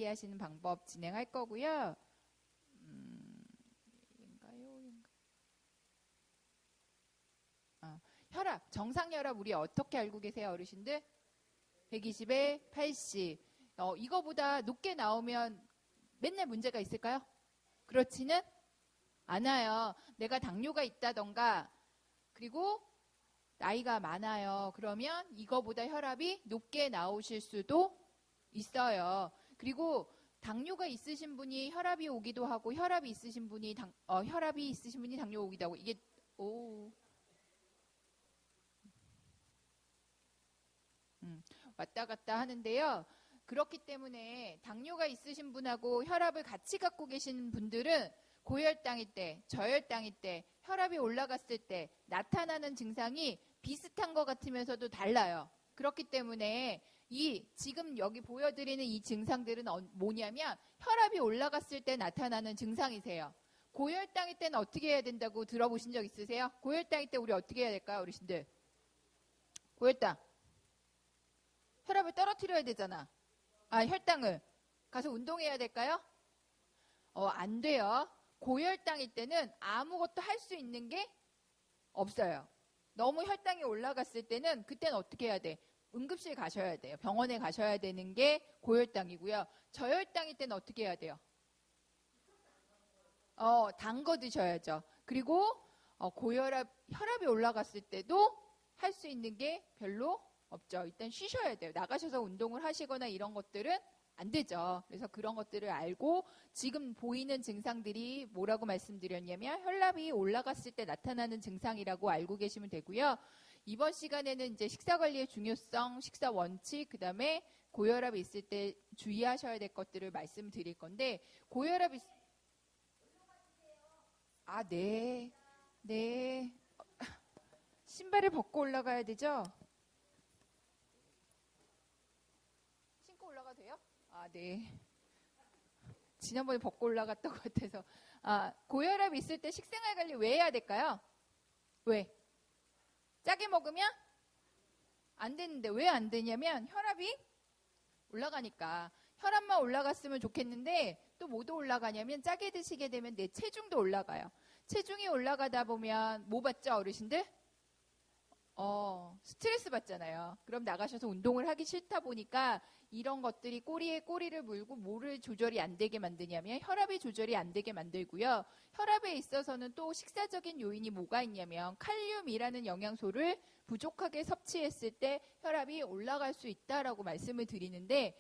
이해하시는 방법 진행할 거고요. 혈압, 정상 혈압 우리 어떻게 알고 계세요, 어르신들? 120에 80. 이거보다 높게 나오면 맨날 문제가 있을까요? 그렇지는 않아요. 내가 당뇨가 있다던가 그리고 나이가 많아요. 그러면 이거보다 혈압이 높게 나오실 수도 있어요. 그리고 당뇨가 있으신 분이 혈압이 오기도 하고 혈압이 있으신 분이 당뇨 오기도 하고 이게 왔다 갔다 하는데요. 그렇기 때문에 당뇨가 있으신 분하고 혈압을 같이 갖고 계신 분들은 고혈당일 때, 저혈당일 때, 혈압이 올라갔을 때 나타나는 증상이 비슷한 것 같으면서도 달라요. 그렇기 때문에 지금 여기 보여드리는 이 증상들은 뭐냐면 혈압이 올라갔을 때 나타나는 증상이세요. 고혈당일 때는 어떻게 해야 된다고 들어보신 적 있으세요? 고혈당일 때 우리 어떻게 해야 될까요, 어르신들? 고혈당. 혈압을 떨어뜨려야 되잖아. 혈당을. 가서 운동해야 될까요? 안 돼요. 고혈당일 때는 아무것도 할 수 있는 게 없어요. 너무 혈당이 올라갔을 때는 그때는 어떻게 해야 돼? 응급실 가셔야 돼요. 병원에 가셔야 되는 게 고혈당이고요. 저혈당일 때는 어떻게 해야 돼요? 단 거 드셔야죠. 그리고 혈압이 올라갔을 때도 할 수 있는 게 별로 없죠. 일단 쉬셔야 돼요. 나가셔서 운동을 하시거나 이런 것들은 안 되죠. 그래서 그런 것들을 알고 지금 보이는 증상들이 뭐라고 말씀드렸냐면 혈압이 올라갔을 때 나타나는 증상이라고 알고 계시면 되고요. 이번 시간에는 이제 식사관리의 중요성, 식사 원칙, 그 다음에 고혈압이 있을 때 주의하셔야 될 것들을 말씀드릴 건데 고혈압이 네. 네. 신발을 벗고 올라가야 되죠? 신고 올라가도 돼요? 네. 지난번에 벗고 올라갔던 것 같아서. 고혈압 있을 때 식생활 관리 왜 해야 될까요? 왜? 짜게 먹으면 안 되는데 왜 안 되냐면 혈압이 올라가니까. 혈압만 올라갔으면 좋겠는데 또 뭐도 올라가냐면 짜게 드시게 되면 내 체중도 올라가요. 체중이 올라가다 보면 뭐 받죠, 어르신들? 스트레스 받잖아요. 그럼 나가셔서 운동을 하기 싫다 보니까 이런 것들이 꼬리에 꼬리를 물고 뭐를 조절이 안 되게 만드냐면 혈압이 조절이 안 되게 만들고요. 혈압에 있어서는 또 식사적인 요인이 뭐가 있냐면 칼륨이라는 영양소를 부족하게 섭취했을 때 혈압이 올라갈 수 있다라고 말씀을 드리는데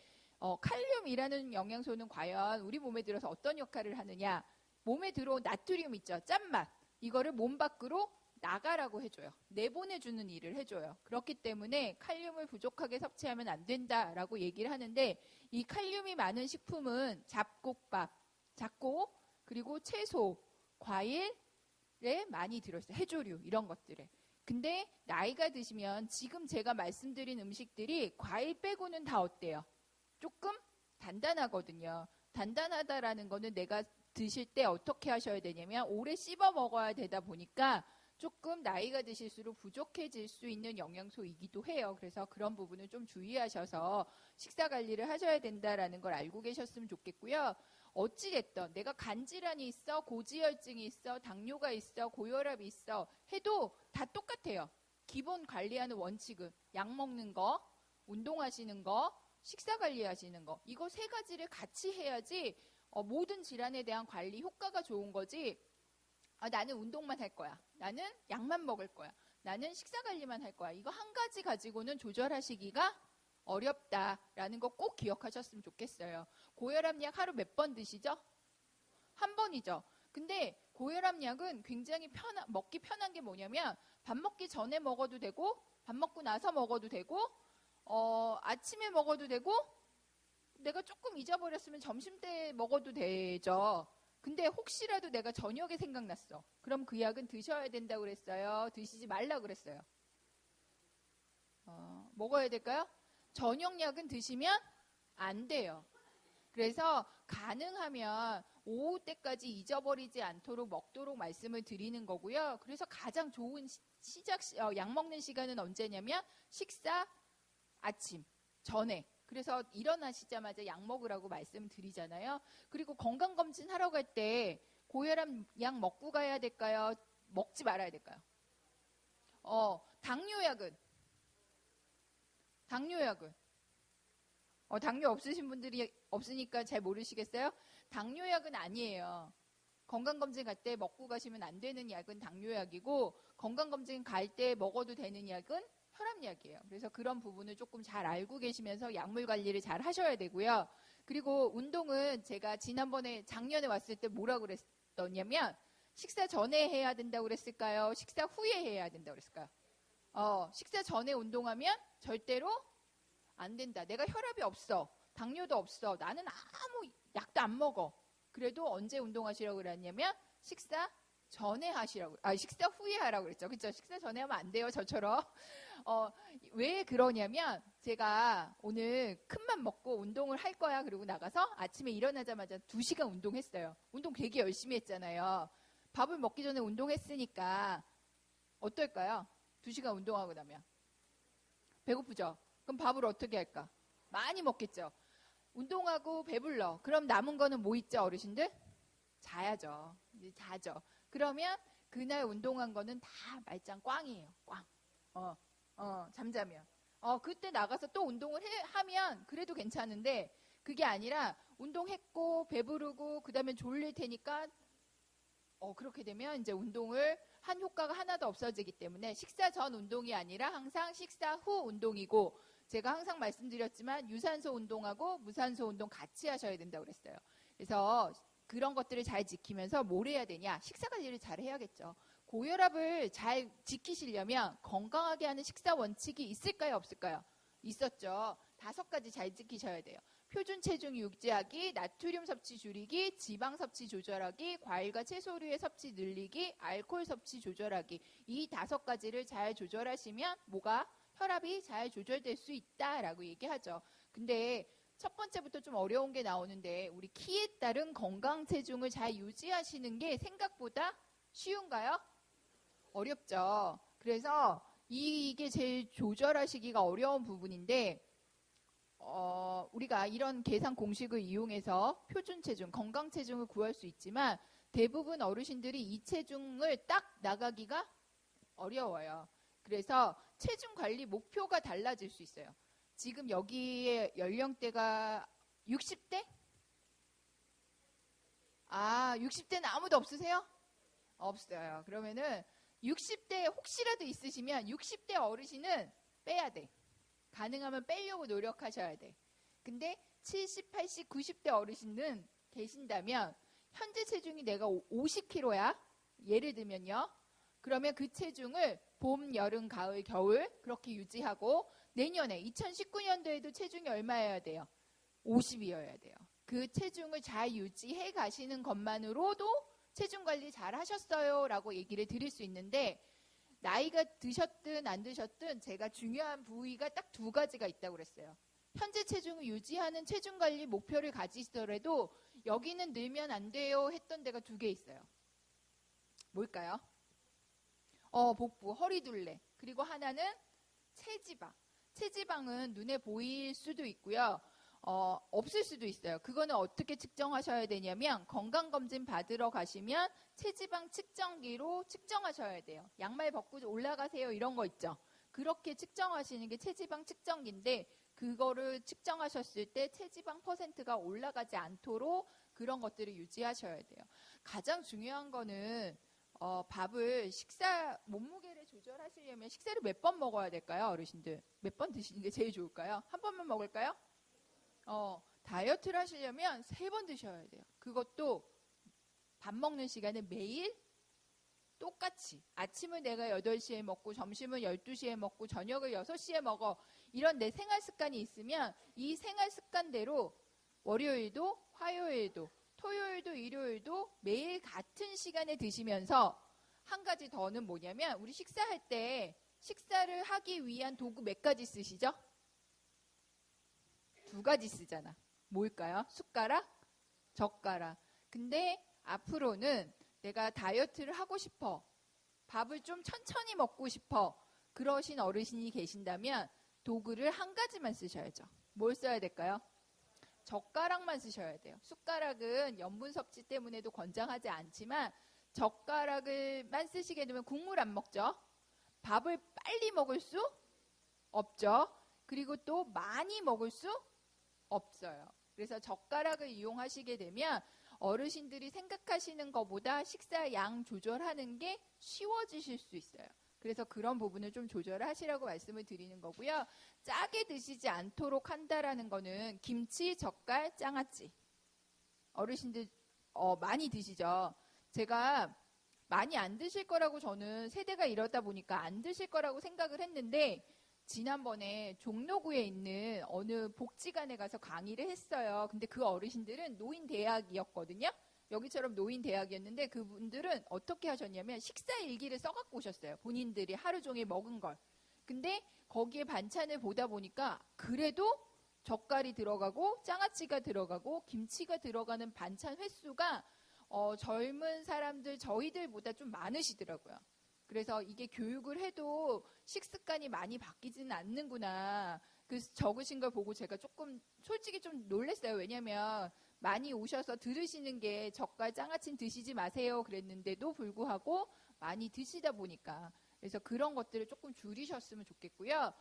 칼륨이라는 영양소는 과연 우리 몸에 들어서 어떤 역할을 하느냐. 몸에 들어온 나트륨 있죠. 짠맛. 이거를 몸 밖으로 나가라고 해줘요. 내보내주는 일을 해줘요. 그렇기 때문에 칼륨을 부족하게 섭취하면 안 된다라고 얘기를 하는데 이 칼륨이 많은 식품은 잡곡밥, 잡곡, 그리고 채소, 과일에 많이 들어있어요. 해조류 이런 것들에. 근데 나이가 드시면 지금 제가 말씀드린 음식들이 과일 빼고는 다 어때요? 조금 단단하거든요. 단단하다라는 거는 내가 드실 때 어떻게 하셔야 되냐면 오래 씹어 먹어야 되다 보니까 조금 나이가 드실수록 부족해질 수 있는 영양소이기도 해요. 그래서 그런 부분을 좀 주의하셔서 식사 관리를 하셔야 된다라는 걸 알고 계셨으면 좋겠고요. 어찌됐든 내가 간질환이 있어, 고지혈증이 있어, 당뇨가 있어, 고혈압이 있어 해도 다 똑같아요. 기본 관리하는 원칙은 약 먹는 거, 운동하시는 거, 식사 관리하시는 거 이거 세 가지를 같이 해야지 모든 질환에 대한 관리 효과가 좋은 거지. 나는 운동만 할 거야. 나는 약만 먹을 거야. 나는 식사 관리만 할 거야. 이거 한 가지 가지고는 조절하시기가 어렵다라는 거 꼭 기억하셨으면 좋겠어요. 고혈압 약 하루 몇 번 드시죠? 한 번이죠. 근데 고혈압 약은 굉장히 먹기 편한 게 뭐냐면 밥 먹기 전에 먹어도 되고 밥 먹고 나서 먹어도 되고 아침에 먹어도 되고 내가 조금 잊어버렸으면 점심때 먹어도 되죠. 근데 혹시라도 내가 저녁에 생각났어. 그럼 그 약은 드셔야 된다고 그랬어요? 드시지 말라고 그랬어요? 먹어야 될까요? 저녁 약은 드시면 안 돼요. 그래서 가능하면 오후 때까지 잊어버리지 않도록 먹도록 말씀을 드리는 거고요. 그래서 가장 좋은 약 먹는 시간은 언제냐면 식사 아침 전에 그래서 일어나시자마자 약 먹으라고 말씀드리잖아요. 그리고 건강검진 하러 갈 때 고혈압 약 먹고 가야 될까요? 먹지 말아야 될까요? 당뇨약은? 당뇨 없으신 분들이 없으니까 잘 모르시겠어요? 당뇨약은 아니에요. 건강검진 갈 때 먹고 가시면 안 되는 약은 당뇨약이고, 건강검진 갈 때 먹어도 되는 약은 혈압약이에요. 그래서 그런 부분을 조금 잘 알고 계시면서 약물 관리를 잘 하셔야 되고요. 그리고 운동은 제가 작년에 왔을 때 뭐라고 그랬더냐면, 식사 전에 해야 된다고 그랬을까요? 식사 후에 해야 된다고 그랬을까요? 식사 전에 운동하면 절대로 안 된다. 내가 혈압이 없어. 당뇨도 없어. 나는 아무 약도 안 먹어. 그래도 언제 운동하시라고 그랬냐면 식사 전에 하시라고. 식사 후에 하라고 그랬죠. 그렇죠? 식사 전에 하면 안 돼요. 저처럼. 왜 그러냐면 제가 오늘 큰맘 먹고 운동을 할 거야. 그러고 나가서 아침에 일어나자마자 2시간 운동했어요. 운동 되게 열심히 했잖아요. 밥을 먹기 전에 운동했으니까 어떨까요? 2시간 운동하고 나면. 배고프죠? 그럼 밥을 어떻게 할까? 많이 먹겠죠? 운동하고 배불러. 그럼 남은 거는 뭐 있죠, 어르신들? 자야죠. 이제 자죠. 그러면 그날 운동한 거는 다 말짱 꽝이에요. 꽝. 잠자면. 그때 나가서 또 운동을 하면 그래도 괜찮은데 그게 아니라 운동했고 배부르고 그 다음에 졸릴 테니까 그렇게 되면 이제 운동을 한 효과가 하나도 없어지기 때문에 식사 전 운동이 아니라 항상 식사 후 운동이고 제가 항상 말씀드렸지만 유산소 운동하고 무산소 운동 같이 하셔야 된다고 그랬어요. 그래서 그런 것들을 잘 지키면서 뭘 해야 되냐? 식사 관리를 잘 해야겠죠. 고혈압을 잘 지키시려면 건강하게 하는 식사 원칙이 있을까요? 없을까요? 있었죠. 5가지 잘 지키셔야 돼요. 표준 체중 유지하기, 나트륨 섭취 줄이기, 지방 섭취 조절하기, 과일과 채소류의 섭취 늘리기, 알코올 섭취 조절하기. 이 5가지를 잘 조절하시면 뭐가? 혈압이 잘 조절될 수 있다라고 얘기하죠. 근데 첫 번째부터 좀 어려운 게 나오는데 우리 키에 따른 건강 체중을 잘 유지하시는 게 생각보다 쉬운가요? 어렵죠. 그래서 이게 제일 조절하시기가 어려운 부분인데 우리가 이런 계산 공식을 이용해서 표준 체중, 건강 체중을 구할 수 있지만 대부분 어르신들이 이 체중을 딱 나가기가 어려워요. 그래서 체중 관리 목표가 달라질 수 있어요. 지금 여기에 연령대가 60대? 60대는 아무도 없으세요? 없어요. 그러면은 60대 혹시라도 있으시면 60대 어르신은 빼야 돼. 가능하면 빼려고 노력하셔야 돼. 근데 70, 80, 90대 어르신은 계신다면 현재 체중이 내가 50kg야. 예를 들면요. 그러면 그 체중을 봄, 여름, 가을, 겨울 그렇게 유지하고 내년에 2019년도에도 체중이 얼마여야 돼요? 50이어야 돼요. 그 체중을 잘 유지해 가시는 것만으로도 체중 관리 잘 하셨어요 라고 얘기를 드릴 수 있는데 나이가 드셨든 안 드셨든 제가 중요한 부위가 딱 2가지가 있다고 그랬어요. 현재 체중을 유지하는 체중 관리 목표를 가지시더라도 여기는 늘면 안 돼요 했던 데가 2개 있어요. 뭘까요? 복부, 허리둘레. 그리고 하나는 체지방. 체지방은 눈에 보일 수도 있고요. 없을 수도 있어요. 그거는 어떻게 측정하셔야 되냐면 건강검진 받으러 가시면 체지방 측정기로 측정하셔야 돼요. 양말 벗고 올라가세요 이런 거 있죠. 그렇게 측정하시는 게 체지방 측정기인데 그거를 측정하셨을 때 체지방 %가 올라가지 않도록 그런 것들을 유지하셔야 돼요. 가장 중요한 거는 밥을 몸무게를 조절하시려면 식사를 몇 번 먹어야 될까요? 어르신들 몇 번 드시는 게 제일 좋을까요? 한 번만 먹을까요? 다이어트를 하시려면 3번 드셔야 돼요. 그것도 밥 먹는 시간은 매일 똑같이 아침을 내가 8시에 먹고 점심을 12시에 먹고 저녁을 6시에 먹어 이런 내 생활 습관이 있으면 이 생활 습관대로 월요일도 화요일도 토요일도 일요일도 매일 같은 시간에 드시면서 한 가지 더는 뭐냐면 우리 식사할 때 식사를 하기 위한 도구 몇 가지 쓰시죠? 2가지 쓰잖아. 뭘까요? 숟가락, 젓가락. 근데 앞으로는 내가 다이어트를 하고 싶어. 밥을 좀 천천히 먹고 싶어. 그러신 어르신이 계신다면 도구를 한 가지만 쓰셔야죠. 뭘 써야 될까요? 젓가락만 쓰셔야 돼요. 숟가락은 염분 섭취 때문에도 권장하지 않지만 젓가락을만 쓰시게 되면 국물 안 먹죠. 밥을 빨리 먹을 수 없죠. 그리고 또 많이 먹을 수 없어요. 그래서 젓가락을 이용하시게 되면 어르신들이 생각하시는 것보다 식사 양 조절하는 게 쉬워지실 수 있어요. 그래서 그런 부분을 좀 조절을 하시라고 말씀을 드리는 거고요. 짜게 드시지 않도록 한다라는 거는 김치, 젓갈, 장아찌. 어르신들 많이 드시죠. 제가 많이 안 드실 거라고 저는 세대가 이러다 보니까 안 드실 거라고 생각을 했는데 지난번에 종로구에 있는 어느 복지관에 가서 강의를 했어요. 근데 그 어르신들은 노인대학이었거든요. 여기처럼 노인대학이었는데 그분들은 어떻게 하셨냐면 식사 일기를 써갖고 오셨어요. 본인들이 하루 종일 먹은 걸. 근데 거기에 반찬을 보다 보니까 그래도 젓갈이 들어가고 장아찌가 들어가고 김치가 들어가는 반찬 횟수가 젊은 사람들 저희들보다 좀 많으시더라고요. 그래서 이게 교육을 해도 식습관이 많이 바뀌지는 않는구나. 그 적으신 걸 보고 제가 조금 솔직히 좀 놀랐어요. 왜냐면 많이 오셔서 들으시는 게 젓갈 장아찌 드시지 마세요 그랬는데도 불구하고 많이 드시다 보니까 그래서 그런 것들을 조금 줄이셨으면 좋겠고요.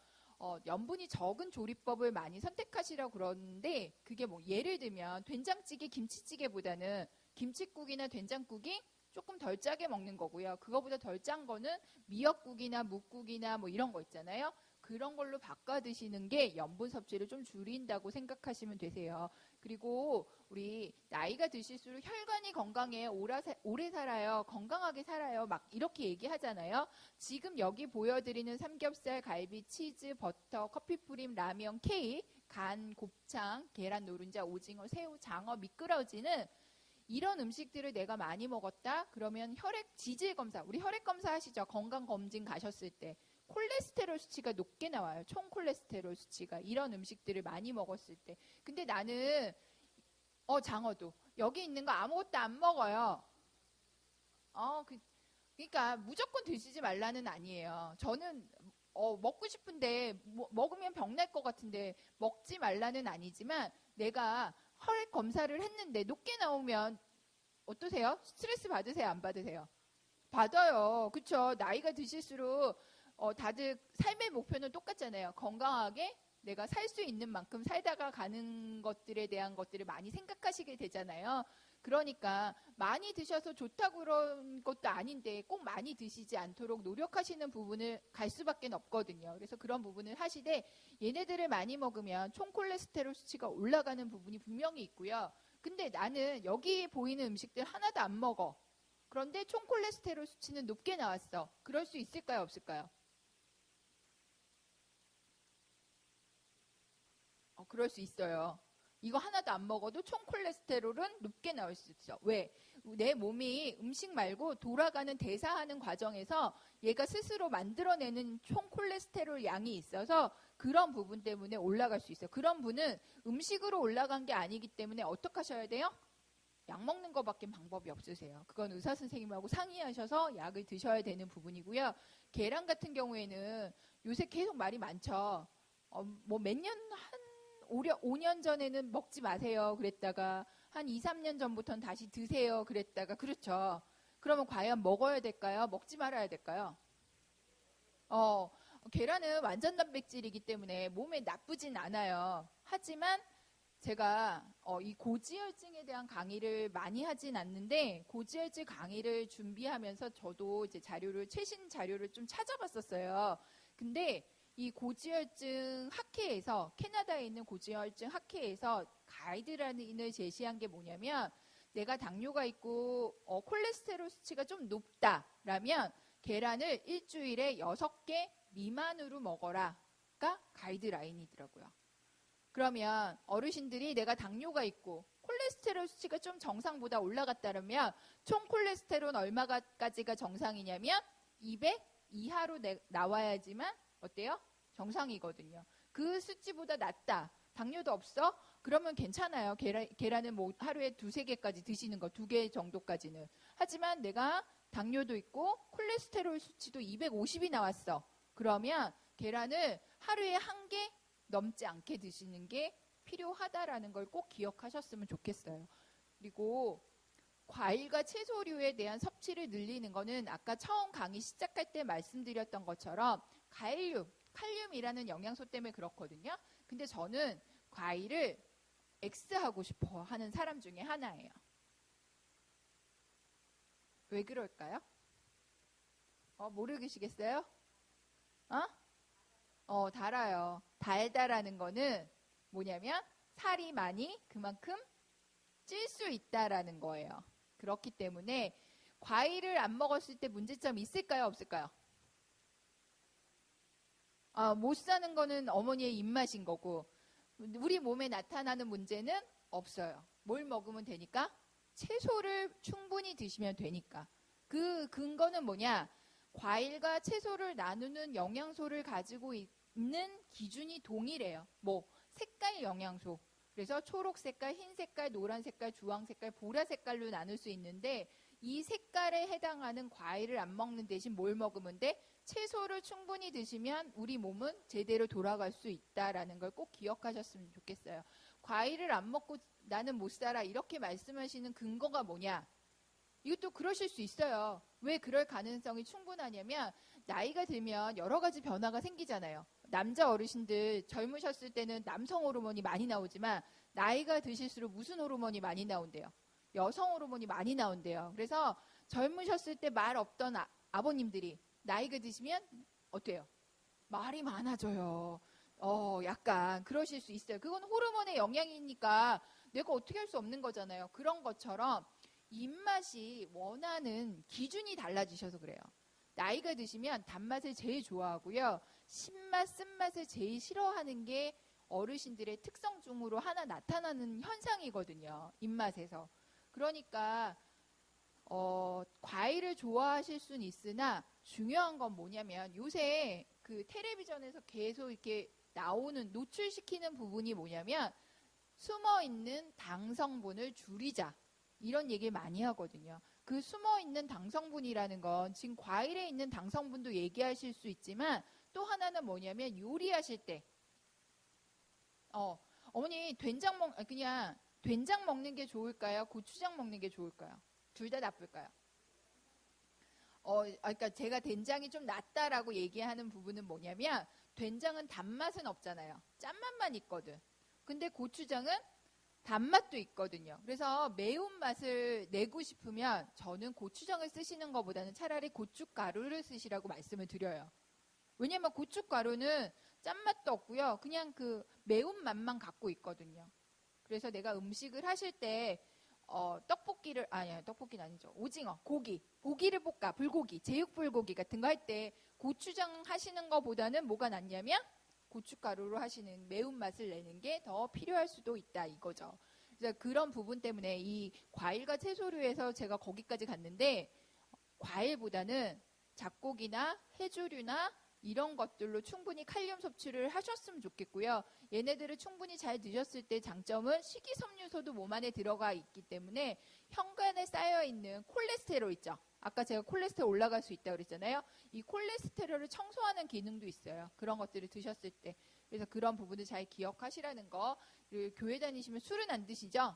염분이 적은 조리법을 많이 선택하시라고 그러는데 그게 뭐 예를 들면 된장찌개, 김치찌개보다는 김칫국이나 된장국이 조금 덜 짜게 먹는 거고요. 그거보다 덜 짠 거는 미역국이나 묵국이나 뭐 이런 거 있잖아요. 그런 걸로 바꿔 드시는 게 염분 섭취를 좀 줄인다고 생각하시면 되세요. 그리고 우리 나이가 드실수록 혈관이 건강해 오래 살아요. 건강하게 살아요. 막 이렇게 얘기하잖아요. 지금 여기 보여드리는 삼겹살, 갈비, 치즈, 버터, 커피프림, 라면, 케이크, 간, 곱창, 계란 노른자, 오징어, 새우, 장어, 미끄러지는 이런 음식들을 내가 많이 먹었다? 그러면 혈액 지질 검사, 우리 혈액 검사 하시죠? 건강 검진 가셨을 때 콜레스테롤 수치가 높게 나와요. 총 콜레스테롤 수치가 이런 음식들을 많이 먹었을 때. 근데 나는 장어도 여기 있는 거 아무것도 안 먹어요. 그러니까 무조건 드시지 말라는 아니에요. 저는 먹고 싶은데 먹으면 병날 것 같은데 먹지 말라는 아니지만 내가 혈액 검사를 했는데 높게 나오면 어떠세요? 스트레스 받으세요? 안 받으세요? 받아요. 그쵸? 나이가 드실수록 다들 삶의 목표는 똑같잖아요. 건강하게 내가 살 수 있는 만큼 살다가 가는 것들에 대한 것들을 많이 생각하시게 되잖아요. 그러니까 많이 드셔서 좋다고 그런 것도 아닌데 꼭 많이 드시지 않도록 노력하시는 부분을 갈 수밖에 없거든요. 그래서 그런 부분을 하시되 얘네들을 많이 먹으면 총 콜레스테롤 수치가 올라가는 부분이 분명히 있고요. 근데 나는 여기 보이는 음식들 하나도 안 먹어. 그런데 총 콜레스테롤 수치는 높게 나왔어. 그럴 수 있을까요? 없을까요? 그럴 수 있어요. 이거 하나도 안 먹어도 총 콜레스테롤은 높게 나올 수 있어. 왜? 내 몸이 음식 말고 돌아가는 대사하는 과정에서 얘가 스스로 만들어내는 총 콜레스테롤 양이 있어서 그런 부분 때문에 올라갈 수 있어요. 그런 분은 음식으로 올라간 게 아니기 때문에 어떻게 하셔야 돼요? 약 먹는 것밖에 방법이 없으세요. 그건 의사 선생님하고 상의하셔서 약을 드셔야 되는 부분이고요. 계란 같은 경우에는 요새 계속 말이 많죠. 뭐 몇 년, 한 5년 전에는 먹지 마세요. 그랬다가 한 2, 3년 전부터는 다시 드세요. 그랬다가 그렇죠. 그러면 과연 먹어야 될까요? 먹지 말아야 될까요? 계란은 완전 단백질이기 때문에 몸에 나쁘진 않아요. 하지만 제가 이 고지혈증에 대한 강의를 많이 하진 않는데 고지혈증 강의를 준비하면서 저도 이제 최신 자료를 좀 찾아봤었어요. 근데 이 고지혈증 학회에서 캐나다에 있는 고지혈증 학회에서 가이드라인을 제시한 게 뭐냐면 내가 당뇨가 있고 콜레스테롤 수치가 좀 높다라면 계란을 일주일에 6개 미만으로 먹어라가 가이드라인이더라고요. 그러면 어르신들이 내가 당뇨가 있고 콜레스테롤 수치가 좀 정상보다 올라갔다면 총 콜레스테롤 얼마까지가 정상이냐면 200 이하로 나와야지만 어때요? 정상이거든요. 그 수치보다 낮다. 당뇨도 없어? 그러면 괜찮아요. 계란은 뭐 하루에 2-3개까지 드시는 거, 2개 정도까지는. 하지만 내가 당뇨도 있고 콜레스테롤 수치도 250이 나왔어. 그러면 계란을 하루에 1개 넘지 않게 드시는 게 필요하다라는 걸 꼭 기억하셨으면 좋겠어요. 그리고 과일과 채소류에 대한 섭취를 늘리는 거는 아까 처음 강의 시작할 때 말씀드렸던 것처럼 칼륨이라는 영양소 때문에 그렇거든요. 근데 저는 과일을 X하고 싶어 하는 사람 중에 하나예요. 왜 그럴까요? 모르시겠어요? 달아요. 달다라는 거는 뭐냐면 살이 많이 그만큼 찔 수 있다라는 거예요. 그렇기 때문에 과일을 안 먹었을 때 문제점이 있을까요? 없을까요? 못 사는 거는 어머니의 입맛인 거고 우리 몸에 나타나는 문제는 없어요. 뭘 먹으면 되니까? 채소를 충분히 드시면 되니까. 그 근거는 뭐냐? 과일과 채소를 나누는 영양소를 가지고 있는 기준이 동일해요. 색깔 영양소. 그래서 초록 색깔, 흰 색깔, 노란 색깔, 주황 색깔, 보라 색깔로 나눌 수 있는데 이 색깔에 해당하는 과일을 안 먹는 대신 뭘 먹으면 돼? 채소를 충분히 드시면 우리 몸은 제대로 돌아갈 수 있다라는 걸 꼭 기억하셨으면 좋겠어요. 과일을 안 먹고 나는 못 살아 이렇게 말씀하시는 근거가 뭐냐? 이것도 그러실 수 있어요. 왜 그럴 가능성이 충분하냐면 나이가 들면 여러 가지 변화가 생기잖아요. 남자 어르신들 젊으셨을 때는 남성 호르몬이 많이 나오지만 나이가 드실수록 무슨 호르몬이 많이 나온대요? 여성 호르몬이 많이 나온대요. 그래서 젊으셨을 때 말 없던 아버님들이 나이가 드시면 어때요? 말이 많아져요. 약간 그러실 수 있어요. 그건 호르몬의 영향이니까 내가 어떻게 할 수 없는 거잖아요. 그런 것처럼 입맛이 원하는 기준이 달라지셔서 그래요. 나이가 드시면 단맛을 제일 좋아하고요. 신맛, 쓴맛을 제일 싫어하는 게 어르신들의 특성 중으로 하나 나타나는 현상이거든요. 입맛에서. 그러니까 과일을 좋아하실 수는 있으나 중요한 건 뭐냐면 요새 그 텔레비전에서 계속 이렇게 나오는 노출시키는 부분이 뭐냐면 숨어있는 당 성분을 줄이자. 이런 얘기 많이 하거든요. 그 숨어있는 당성분이라는 건 지금 과일에 있는 당성분도 얘기하실 수 있지만 또 하나는 뭐냐면 요리하실 때 어머니 그냥 된장 먹는 게 좋을까요? 고추장 먹는 게 좋을까요? 둘 다 나쁠까요? 그러니까 제가 된장이 좀 낫다라고 얘기하는 부분은 뭐냐면 된장은 단맛은 없잖아요. 짠맛만 있거든. 근데 고추장은 단맛도 있거든요. 그래서 매운맛을 내고 싶으면 저는 고추장을 쓰시는 것보다는 차라리 고춧가루를 쓰시라고 말씀을 드려요. 왜냐면 고춧가루는 짠맛도 없고요. 그냥 그 매운맛만 갖고 있거든요. 그래서 내가 음식을 하실 때 떡볶이는 아니죠. 오징어, 고기를 볶아, 불고기, 제육불고기 같은 거 할 때 고추장 하시는 것보다는 뭐가 낫냐면 고춧가루로 하시는 매운맛을 내는 게 더 필요할 수도 있다 이거죠. 그래서 그런 부분 때문에 이 과일과 채소류에서 제가 거기까지 갔는데 과일보다는 잡곡이나 해조류나 이런 것들로 충분히 칼륨 섭취를 하셨으면 좋겠고요. 얘네들을 충분히 잘 드셨을 때 장점은 식이섬유소도 몸 안에 들어가 있기 때문에 혈관에 쌓여있는 콜레스테롤 있죠. 아까 제가 콜레스테롤 올라갈 수 있다고 그랬잖아요. 이 콜레스테롤을 청소하는 기능도 있어요. 그런 것들을 드셨을 때. 그래서 그런 부분을 잘 기억하시라는 거. 그리고 교회 다니시면 술은 안 드시죠?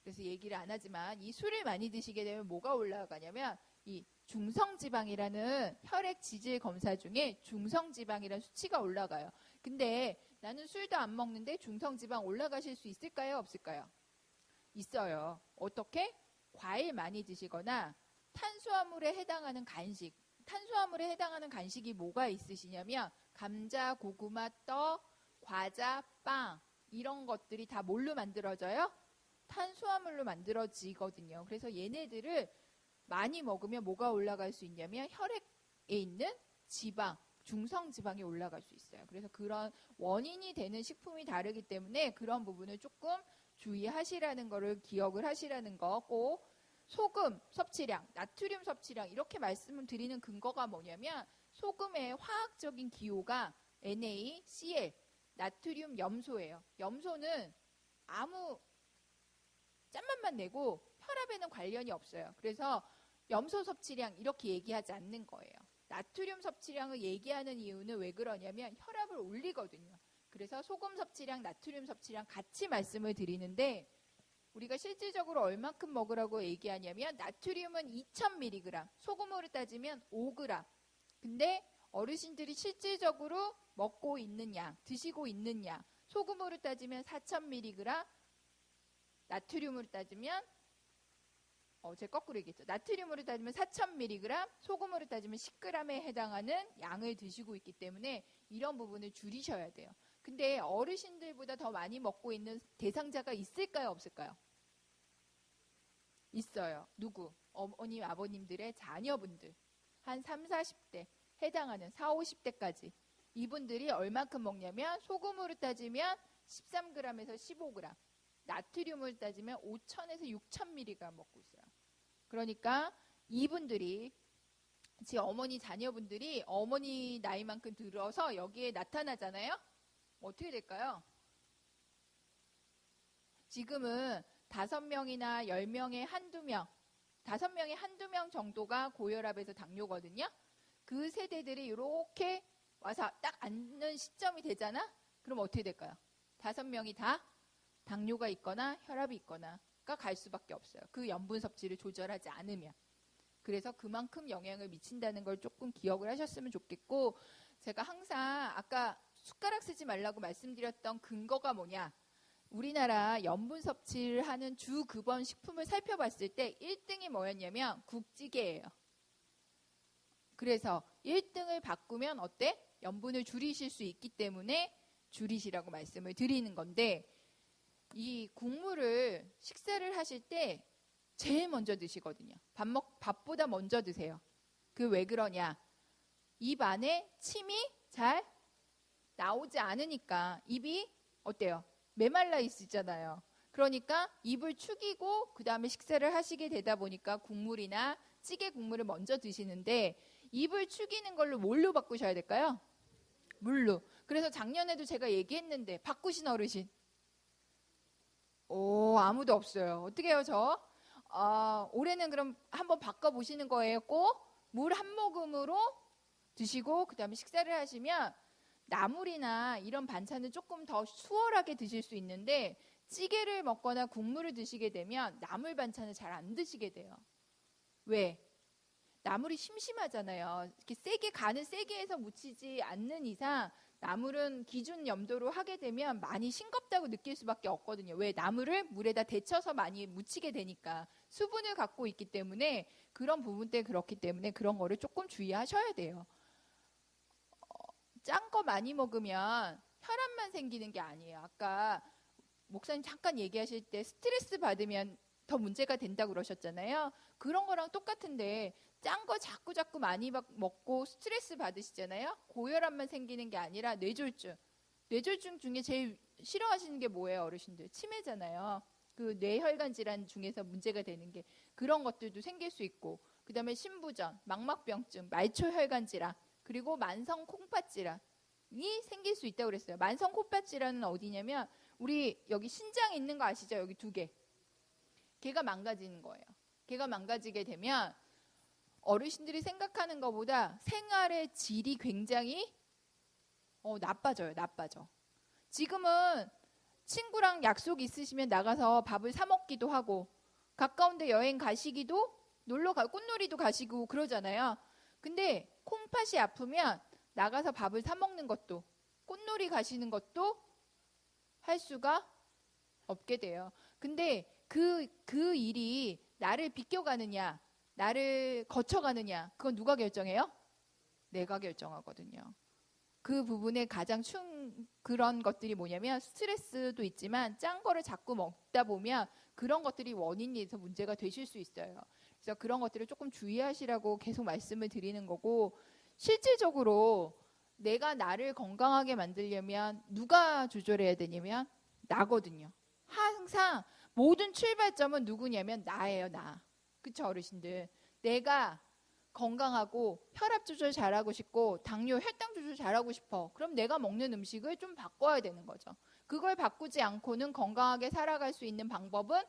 그래서 얘기를 안 하지만 이 술을 많이 드시게 되면 뭐가 올라가냐면 이 중성지방이라는 혈액 지질 검사 중에 중성지방이라는 수치가 올라가요. 근데 나는 술도 안 먹는데 중성지방 올라가실 수 있을까요? 없을까요? 있어요. 어떻게? 과일 많이 드시거나 탄수화물에 해당하는 간식. 탄수화물에 해당하는 간식이 뭐가 있으시냐면 감자, 고구마, 떡, 과자, 빵 이런 것들이 다 뭘로 만들어져요? 탄수화물로 만들어지거든요. 그래서 얘네들을 많이 먹으면 뭐가 올라갈 수 있냐면 혈액에 있는 지방, 중성지방이 올라갈 수 있어요. 그래서 그런 원인이 되는 식품이 다르기 때문에 그런 부분을 조금 주의하시라는 거를 기억을 하시라는 거 꼭. 소금 섭취량, 나트륨 섭취량 이렇게 말씀을 드리는 근거가 뭐냐면 소금의 화학적인 기호가 NaCl, 나트륨 염소예요. 염소는 아무 짠맛만 내고 혈압에는 관련이 없어요. 그래서 염소 섭취량 이렇게 얘기하지 않는 거예요. 나트륨 섭취량을 얘기하는 이유는 왜 그러냐면 혈압을 올리거든요. 그래서 소금 섭취량, 나트륨 섭취량 같이 말씀을 드리는데 우리가 실질적으로 얼만큼 먹으라고 얘기하냐면 나트륨은 2000mg, 소금으로 따지면 5g. 근데 어르신들이 실질적으로 먹고 있는 양, 드시고 있는 양, 소금으로 따지면 4000mg, 나트륨으로 따지면 제가 거꾸로 얘기했죠. 나트륨으로 따지면 4000mg, 소금으로 따지면 10g에 해당하는 양을 드시고 있기 때문에 이런 부분을 줄이셔야 돼요. 근데 어르신들보다 더 많이 먹고 있는 대상자가 있을까요? 없을까요? 있어요. 누구? 어머님, 아버님들의 자녀분들. 한 3, 40대 해당하는 4, 50대까지. 이분들이 얼만큼 먹냐면 소금으로 따지면 13g에서 15g, 나트륨을 따지면 5000에서 6000mg 먹고 있어요. 그러니까 이분들이 제 어머니 자녀분들이 어머니 나이만큼 들어서 여기에 나타나잖아요. 어떻게 될까요? 지금은 5명이나 10명에 한두 명, 5명에 한두 명 정도가 고혈압에서 당뇨거든요. 그 세대들이 이렇게 와서 딱 앉는 시점이 되잖아? 그럼 어떻게 될까요? 5명이 다 당뇨가 있거나 혈압이 있거나가 갈 수밖에 없어요. 그 염분 섭취를 조절하지 않으면. 그래서 그만큼 영향을 미친다는 걸 조금 기억을 하셨으면 좋겠고, 제가 항상 아까 숟가락 쓰지 말라고 말씀드렸던 근거가 뭐냐? 우리나라 염분 섭취를 하는 주급원 식품을 살펴봤을 때 1등이 뭐였냐면 국찌개예요. 그래서 1등을 바꾸면 어때? 염분을 줄이실 수 있기 때문에 줄이시라고 말씀을 드리는 건데, 이 국물을 식사를 하실 때 제일 먼저 드시거든요. 밥보다 먼저 드세요. 그 왜 그러냐? 입 안에 침이 잘 나오지 않으니까 입이 어때요? 메말라 있으잖아요. 그러니까 입을 축이고 그 다음에 식사를 하시게 되다 보니까 국물이나 찌개 국물을 먼저 드시는데, 입을 축이는 걸로 뭘로 바꾸셔야 될까요? 물로. 그래서 작년에도 제가 얘기했는데 바꾸신 어르신 아무도 없어요. 어떻게 해요, 저? 올해는 그럼 한번 바꿔보시는 거예요. 꼭 물 한 모금으로 드시고 그 다음에 식사를 하시면 나물이나 이런 반찬은 조금 더 수월하게 드실 수 있는데, 찌개를 먹거나 국물을 드시게 되면 나물 반찬을 잘 안 드시게 돼요. 왜? 나물이 심심하잖아요. 이렇게 간을 세게 해서 무치지 않는 이상 나물은 기준 염도로 하게 되면 많이 싱겁다고 느낄 수밖에 없거든요. 왜? 나물을 물에다 데쳐서 많이 무치게 되니까 수분을 갖고 있기 때문에, 그런 부분 때문에 그렇기 때문에 그런 거를 조금 주의하셔야 돼요. 짠 거 많이 먹으면 혈압만 생기는 게 아니에요. 아까 목사님 잠깐 얘기하실 때 스트레스 받으면 더 문제가 된다고 그러셨잖아요. 그런 거랑 똑같은데 짠 거 자꾸 많이 먹고 스트레스 받으시잖아요. 고혈압만 생기는 게 아니라 뇌졸중. 뇌졸중 중에 제일 싫어하시는 게 뭐예요, 어르신들? 치매잖아요. 그 뇌혈관 질환 중에서 문제가 되는 게 그런 것들도 생길 수 있고, 그 다음에 심부전, 망막병증, 말초혈관 질환, 그리고 만성 콩팥 질환이 생길 수 있다고 그랬어요. 만성 콩팥 질환은 어디냐면 우리 여기 신장 있는 거 아시죠? 여기 2개. 걔가 망가지는 거예요. 걔가 망가지게 되면 어르신들이 생각하는 것보다 생활의 질이 굉장히 나빠져요. 나빠져. 지금은 친구랑 약속 있으시면 나가서 밥을 사 먹기도 하고, 가까운데 여행 가시기도, 놀러 가 꽃놀이도 가시고 그러잖아요. 근데 콩팥이 아프면 나가서 밥을 사 먹는 것도, 꽃놀이 가시는 것도 할 수가 없게 돼요. 근데 그 일이 나를 비껴가느냐, 나를 거쳐가느냐, 그건 누가 결정해요? 내가 결정하거든요. 그 부분에 가장 그런 것들이 뭐냐면 스트레스도 있지만 짠 거를 자꾸 먹다 보면 그런 것들이 원인이 돼서 문제가 되실 수 있어요. 그래서 그런 것들을 조금 주의하시라고 계속 말씀을 드리는 거고, 실질적으로 내가 나를 건강하게 만들려면 누가 조절해야 되냐면 나거든요. 항상 모든 출발점은 누구냐면 나예요, 나. 그쵸, 어르신들? 내가 건강하고 혈압 조절 잘하고 싶고 당뇨, 혈당 조절 잘하고 싶어. 그럼 내가 먹는 음식을 좀 바꿔야 되는 거죠. 그걸 바꾸지 않고는 건강하게 살아갈 수 있는 방법은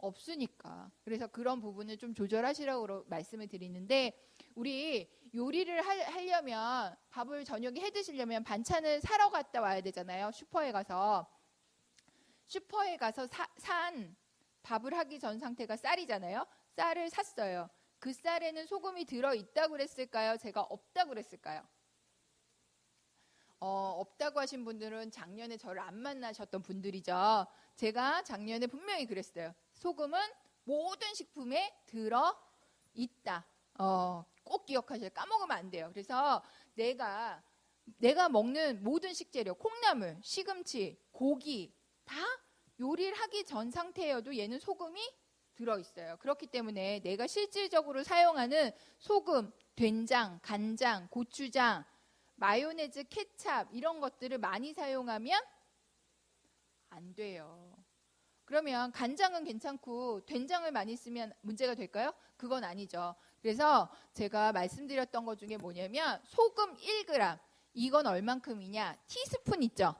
없으니까. 그래서 그런 부분을 좀 조절하시라고 말씀을 드리는데, 우리 요리를 하려면, 밥을 저녁에 해 드시려면 반찬을 사러 갔다 와야 되잖아요. 슈퍼에 가서 산 밥을 하기 전 상태가 쌀이잖아요. 쌀을 샀어요. 그 쌀에는 소금이 들어있다고 그랬을까요? 제가 없다고 그랬을까요? 없다고 하신 분들은 작년에 저를 안 만나셨던 분들이죠. 제가 작년에 분명히 그랬어요. 소금은 모든 식품에 들어있다. 꼭 기억하셔야 돼요. 까먹으면 안 돼요. 그래서 내가 먹는 모든 식재료, 콩나물, 시금치, 고기 다 요리를 하기 전 상태여도 얘는 소금이 들어있어요. 그렇기 때문에 내가 실질적으로 사용하는 소금, 된장, 간장, 고추장, 마요네즈, 케찹 이런 것들을 많이 사용하면 안 돼요. 그러면 간장은 괜찮고 된장을 많이 쓰면 문제가 될까요? 그건 아니죠. 그래서 제가 말씀드렸던 것 중에 뭐냐면 소금 1g 이건 얼만큼이냐? 티스푼 있죠?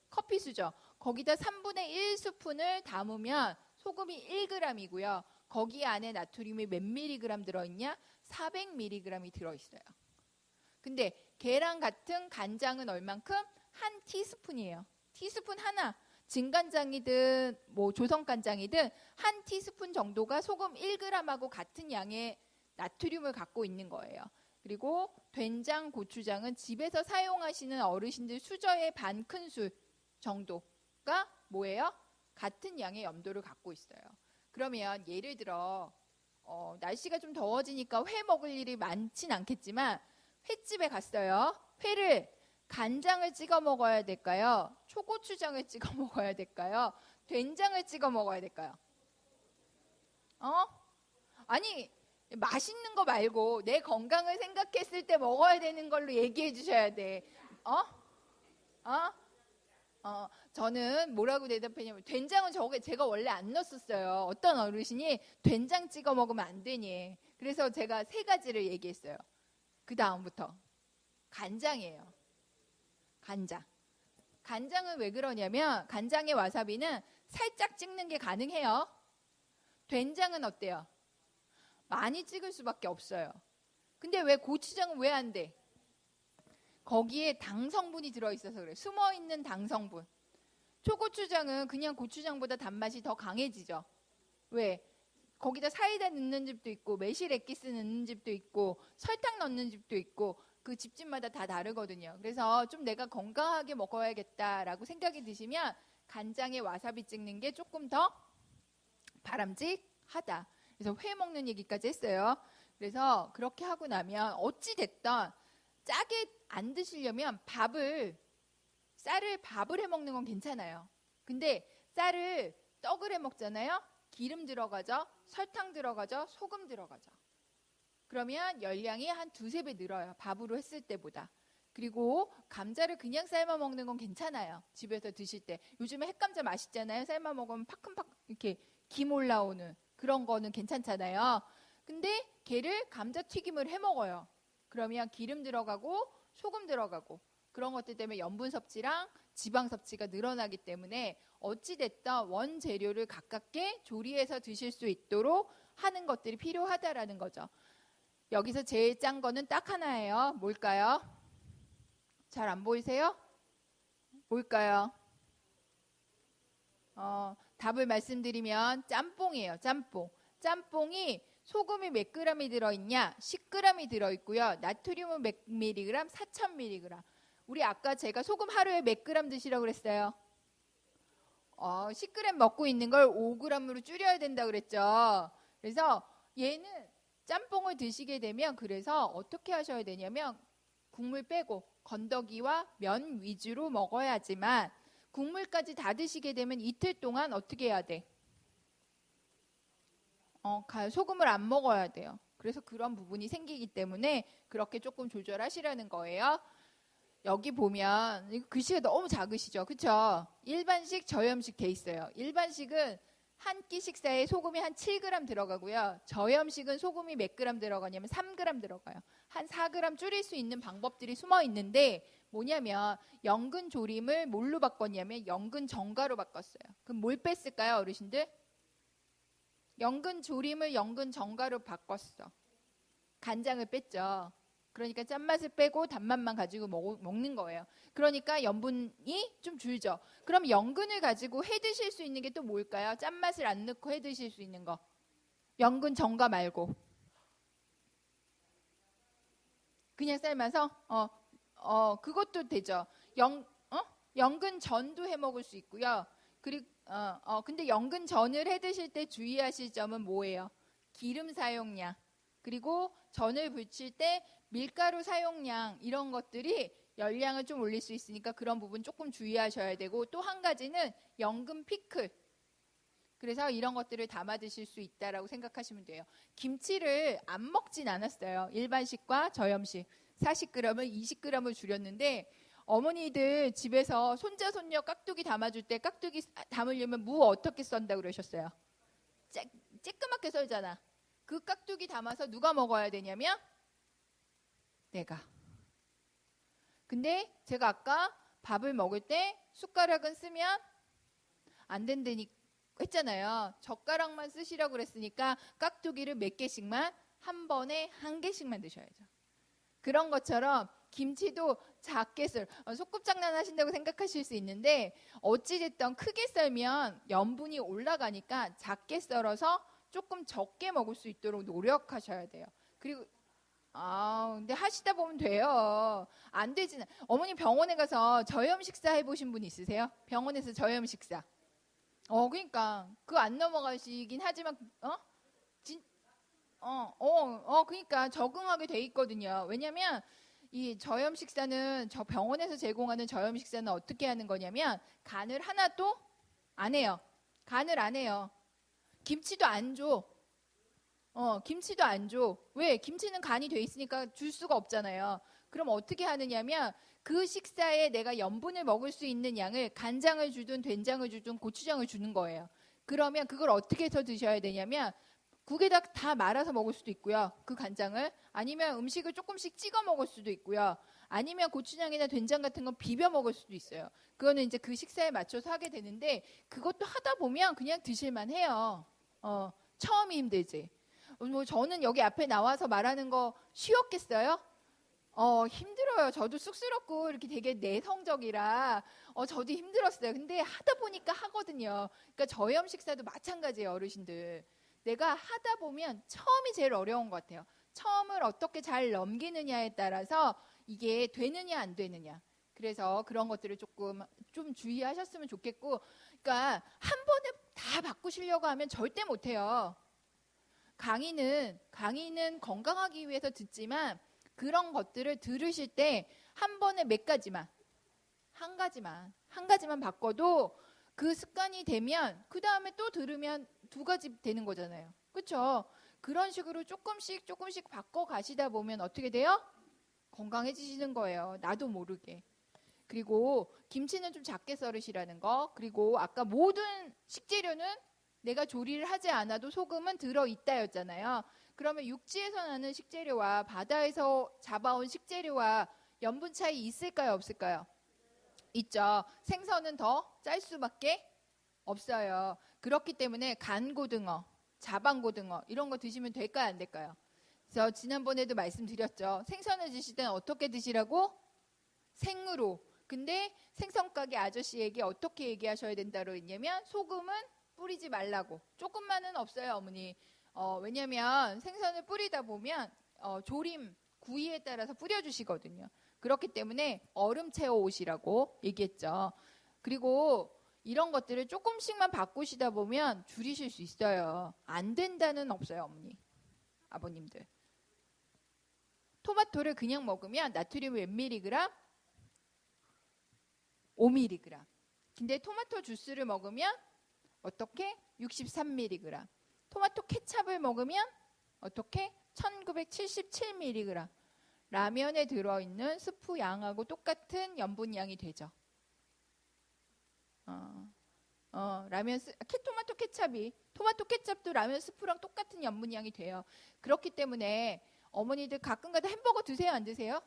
커피수저. 거기다 3분의 1스푼을 담으면 소금이 1g이고요. 거기 안에 나트륨이 몇 mg 들어있냐? 400mg이 들어있어요. 근데 걔랑 같은 간장은 얼만큼? 한 티스푼이에요. 티스푼 하나. 진간장이든 뭐 조선간장이든 한 티스푼 정도가 소금 1g하고 같은 양의 나트륨을 갖고 있는 거예요. 그리고 된장, 고추장은 집에서 사용하시는 어르신들 수저의 반 큰술 정도가 뭐예요? 같은 양의 염도를 갖고 있어요. 그러면 예를 들어 날씨가 좀 더워지니까 회 먹을 일이 많진 않겠지만 횟집에 갔어요. 회를 간장을 찍어 먹어야 될까요? 초고추장을 찍어 먹어야 될까요? 된장을 찍어 먹어야 될까요? 아니 맛있는 거 말고 내 건강을 생각했을 때 먹어야 되는 걸로 얘기해 주셔야 돼. 저는 뭐라고 대답했냐면 된장은 제가 원래 안 넣었었어요. 어떤 어르신이 된장 찍어 먹으면 안 되니. 그래서 제가 3가지를 얘기했어요. 그 다음부터 간장이에요. 간장. 간장은 왜 그러냐면 간장의 와사비는 살짝 찍는 게 가능해요. 된장은 어때요? 많이 찍을 수밖에 없어요. 근데 왜 고추장은 왜 안 돼? 거기에 당 성분이 들어있어서 그래요. 숨어있는 당 성분. 초고추장은 그냥 고추장보다 단맛이 더 강해지죠. 왜? 거기다 사이다 넣는 집도 있고 매실 액기스 넣는 집도 있고 설탕 넣는 집도 있고 그 집집마다 다 다르거든요. 그래서 좀 내가 건강하게 먹어야겠다라고 생각이 드시면 간장에 와사비 찍는 게 조금 더 바람직하다. 그래서 회 먹는 얘기까지 했어요. 그래서 그렇게 하고 나면 어찌 됐든 짜게 안 드시려면 쌀을 밥을 해 먹는 건 괜찮아요. 근데 쌀을 떡을 해 먹잖아요. 기름 들어가죠. 설탕 들어가죠. 소금 들어가죠. 그러면 열량이 한 2~3배 늘어요. 밥으로 했을 때보다. 그리고 감자를 그냥 삶아 먹는 건 괜찮아요. 집에서 드실 때. 요즘에 햇감자 맛있잖아요. 삶아 먹으면 파큼파큼 이렇게 김 올라오는 그런 거는 괜찮잖아요. 근데 걔를 감자튀김을 해 먹어요. 그러면 기름 들어가고 소금 들어가고 그런 것들 때문에 염분 섭취랑 지방 섭취가 늘어나기 때문에 어찌됐든 원재료를 가깝게 조리해서 드실 수 있도록 하는 것들이 필요하다라는 거죠. 여기서 제일 짠 거는 딱 하나예요. 뭘까요? 잘 안 보이세요? 뭘까요? 답을 말씀드리면 짬뽕이에요. 짬뽕. 짬뽕이 소금이 몇 g이 들어있냐? 10g이 들어있고요. 나트륨은 몇 mg? 4000mg. 우리 아까 제가 소금 하루에 몇 g 드시라고 그랬어요? 10g 먹고 있는 걸 5g으로 줄여야 된다고 그랬죠. 그래서 얘는 짬뽕을 드시게 되면 그래서 어떻게 하셔야 되냐면 국물 빼고 건더기와 면 위주로 먹어야지만 국물까지 다 드시게 되면 이틀 동안 어떻게 해야 돼? 소금을 안 먹어야 돼요. 그래서 그런 부분이 생기기 때문에 그렇게 조금 조절하시라는 거예요. 여기 보면 글씨가 너무 작으시죠? 그쵸? 일반식, 저염식 돼 있어요. 일반식은 한 끼 식사에 소금이 한 7g 들어가고요. 저염식은 소금이 몇 g 들어가냐면 3g 들어가요. 한 4g 줄일 수 있는 방법들이 숨어 있는데 뭐냐면 연근 조림을 뭘로 바꿨냐면 연근 정가로 바꿨어요. 그럼 뭘 뺐을까요, 어르신들? 연근 조림을 연근 정가로 바꿨어. 간장을 뺐죠. 그러니까 짠맛을 빼고 단맛만 가지고 먹는 거예요. 그러니까 염분이 좀 줄죠. 그럼 연근을 가지고 해 드실 수 있는 게 또 뭘까요? 짠맛을 안 넣고 해 드실 수 있는 거. 연근 정가 말고. 그냥 삶아서? 그것도 되죠. 연근 전도 해 먹을 수 있고요. 그리고, 근데 연근 전을 해 드실 때 주의하실 점은 뭐예요? 기름 사용량. 그리고 전을 부칠 때 밀가루 사용량 이런 것들이 열량을 좀 올릴 수 있으니까 그런 부분 조금 주의하셔야 되고 또 한 가지는 연근 피클. 그래서 이런 것들을 담아 드실 수 있다라고 생각하시면 돼요. 김치를 안 먹진 않았어요. 일반식과 저염식. 40g을 20g을 줄였는데 어머니들 집에서 손자 손녀 깍두기 담아줄 때 깍두기 담으려면 무 어떻게 썬다 그러셨어요? 쬐끄맣게 썰잖아. 그 깍두기 담아서 누가 먹어야 되냐면 내가. 근데 제가 아까 밥을 먹을 때 숟가락은 쓰면 안 된다니까 했잖아요. 젓가락만 쓰시라고 그랬으니까 깍두기를 몇 개씩만 한 번에 한 개씩만 드셔야죠. 그런 것처럼 김치도 작게 소꿉장난 하신다고 생각하실 수 있는데 어찌됐든 크게 썰면 염분이 올라가니까 작게 썰어서 조금 적게 먹을 수 있도록 노력하셔야 돼요. 그리고 근데 하시다 보면 돼요. 안 되지는. 어머니 병원에 가서 저염 식사 해보신 분 있으세요? 병원에서 저염 식사. 그러니까 그 안 넘어가시긴 하지만 그러니까 적응하게 돼 있거든요. 왜냐면 이 저염 식사는 저 병원에서 제공하는 저염 식사는 어떻게 하는 거냐면 간을 하나도 안 해요. 간을 안 해요. 김치도 안 줘. 김치도 안 줘. 왜? 김치는 간이 돼 있으니까 줄 수가 없잖아요. 그럼 어떻게 하느냐면 그 식사에 내가 염분을 먹을 수 있는 양을 간장을 주든 된장을 주든 고추장을 주는 거예요. 그러면 그걸 어떻게 해서 드셔야 되냐면 국에다 다 말아서 먹을 수도 있고요. 그 간장을. 아니면 음식을 조금씩 찍어 먹을 수도 있고요. 아니면 고추장이나 된장 같은 건 비벼 먹을 수도 있어요. 그거는 이제 그 식사에 맞춰서 하게 되는데 그것도 하다 보면 그냥 드실만 해요. 처음이 힘들지. 뭐 저는 여기 앞에 나와서 말하는 거 쉬웠겠어요? 힘들어요. 저도 쑥스럽고 이렇게 되게 내성적이라 저도 힘들었어요. 근데 하다 보니까 하거든요. 그러니까 저염 식사도 마찬가지예요, 어르신들. 내가 하다 보면 처음이 제일 어려운 것 같아요. 처음을 어떻게 잘 넘기느냐에 따라서 이게 되느냐 안 되느냐. 그래서 그런 것들을 조금 좀 주의하셨으면 좋겠고, 그러니까 한 번에 다 바꾸시려고 하면 절대 못해요. 강의는 건강하기 위해서 듣지만 그런 것들을 들으실 때 한 번에 몇 가지만, 한 가지만 바꿔도 그 습관이 되면 그 다음에 또 들으면 두 가지 되는 거잖아요. 그렇죠? 그런 식으로 조금씩 바꿔 가시다 보면 어떻게 돼요? 건강해지시는 거예요. 나도 모르게. 그리고 김치는 좀 작게 썰으시라는 거. 그리고 아까 모든 식재료는 내가 조리를 하지 않아도 소금은 들어있다였잖아요. 그러면 육지에서 나는 식재료와 바다에서 잡아온 식재료와 염분 차이 있을까요? 없을까요? 있죠. 생선은 더 짤 수밖에 없어요. 그렇기 때문에 간고등어, 자방고등어 이런 거 드시면 될까요? 안 될까요? 그래서 지난번에도 말씀드렸죠. 생선을 드실 때는 어떻게 드시라고? 생으로. 근데 생선가게 아저씨에게 어떻게 얘기하셔야 된다고 했냐면 소금은 뿌리지 말라고. 조금만은 없어요, 어머니. 왜냐면 생선을 뿌리다 보면 조림, 구이에 따라서 뿌려주시거든요. 그렇기 때문에 얼음 채워 오시라고 얘기했죠. 그리고 이런 것들을 조금씩만 바꾸시다 보면 줄이실 수 있어요. 안 된다는 없어요, 어머니. 아버님들. 토마토를 그냥 먹으면 나트륨 몇 밀리그램? 5mg. 근데 토마토 주스를 먹으면 어떻게? 63mg. 토마토 케찹을 먹으면 어떻게? 1977mg. 라면에 들어있는 스프 양하고 똑같은 염분량이 되죠. 라면 토마토 케찹이 토마토 케찹도 라면 스프랑 똑같은 염분량이 돼요. 그렇기 때문에 어머니들 가끔가다 햄버거 드세요, 안 드세요?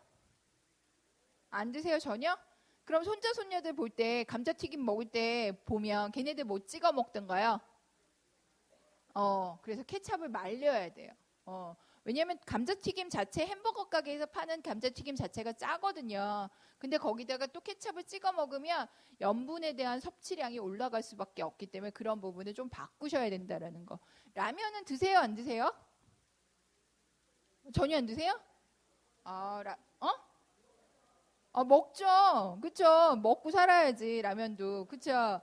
안 드세요, 전혀? 그럼 손자 손녀들 볼 때 감자튀김 먹을 때 보면 걔네들 뭐 찍어 먹던가요? 그래서 케찹을 말려야 돼요. 왜냐면 감자튀김 자체 햄버거 가게에서 파는 감자튀김 자체가 짜거든요. 근데 거기다가 또 케찹을 찍어 먹으면 염분에 대한 섭취량이 올라갈 수밖에 없기 때문에 그런 부분을 좀 바꾸셔야 된다라는 거. 라면은 드세요, 안 드세요? 전혀 안 드세요? 먹죠. 그쵸? 먹고 살아야지, 라면도. 그쵸?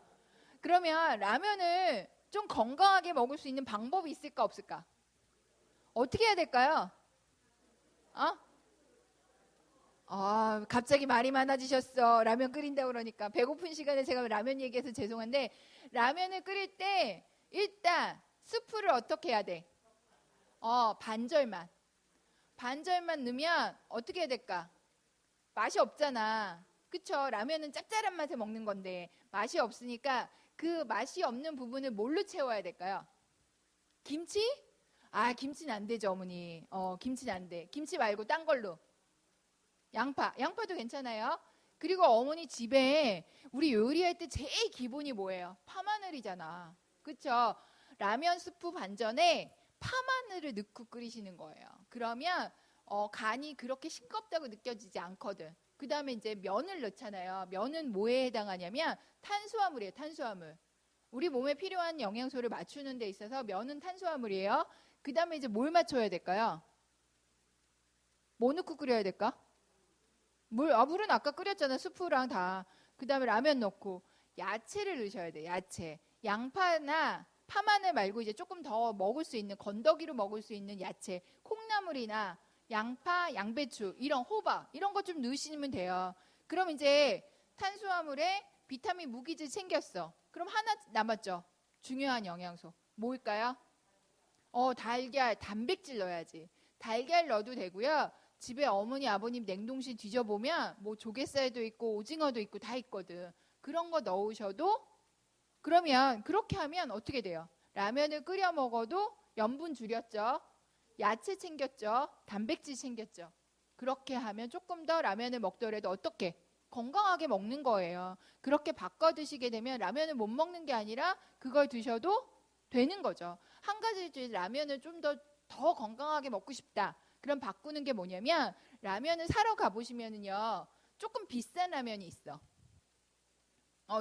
그러면 라면을 좀 건강하게 먹을 수 있는 방법이 있을까, 없을까? 어떻게 해야 될까요? 갑자기 말이 많아지셨어. 라면 끓인다고 그러니까. 배고픈 시간에 제가 라면 얘기해서 죄송한데, 라면을 끓일 때 일단 스프를 어떻게 해야 돼? 반절만. 반절만 넣으면 어떻게 해야 될까? 맛이 없잖아. 그쵸? 라면은 짭짤한 맛에 먹는 건데 맛이 없으니까 그 맛이 없는 부분을 뭘로 채워야 될까요? 김치? 김치는 안 되죠, 어머니. 김치는 안 돼. 김치 말고 딴 걸로. 양파도 괜찮아요. 그리고 어머니 집에 우리 요리할 때 제일 기본이 뭐예요? 파마늘이잖아. 그쵸? 라면 스프 반전에 파마늘을 넣고 끓이시는 거예요. 그러면 간이 그렇게 싱겁다고 느껴지지 않거든. 그 다음에 이제 면을 넣잖아요. 면은 뭐에 해당하냐면 탄수화물이에요. 탄수화물. 우리 몸에 필요한 영양소를 맞추는 데 있어서 면은 탄수화물이에요. 그 다음에 이제 뭘 맞춰야 될까요? 뭐 넣고 끓여야 될까? 물은 아까 끓였잖아. 스프랑 다. 그 다음에 라면 넣고 야채를 넣으셔야 돼. 야채. 양파나 파마늘 말고 이제 조금 더 먹을 수 있는, 건더기로 먹을 수 있는 야채. 콩나물이나 양파, 양배추, 이런 호박 이런 거 좀 넣으시면 돼요. 그럼 이제 탄수화물에 비타민 무기질 챙겼어. 그럼 하나 남았죠. 중요한 영양소. 뭘까요? 달걀, 단백질 넣어야지. 달걀 넣어도 되고요. 집에 어머니, 아버님 냉동실 뒤져보면 뭐 조갯살도 있고 오징어도 있고 다 있거든. 그런 거 넣으셔도, 그러면 그렇게 하면 어떻게 돼요? 라면을 끓여 먹어도 염분 줄였죠. 야채 챙겼죠. 단백질 챙겼죠. 그렇게 하면 조금 더 라면을 먹더라도 어떻게? 건강하게 먹는 거예요. 그렇게 바꿔 드시게 되면 라면을 못 먹는 게 아니라 그걸 드셔도 되는 거죠. 한 가지 라면을 좀 더 건강하게 먹고 싶다. 그럼 바꾸는 게 뭐냐면 라면을 사러 가보시면은요. 조금 비싼 라면이 있어.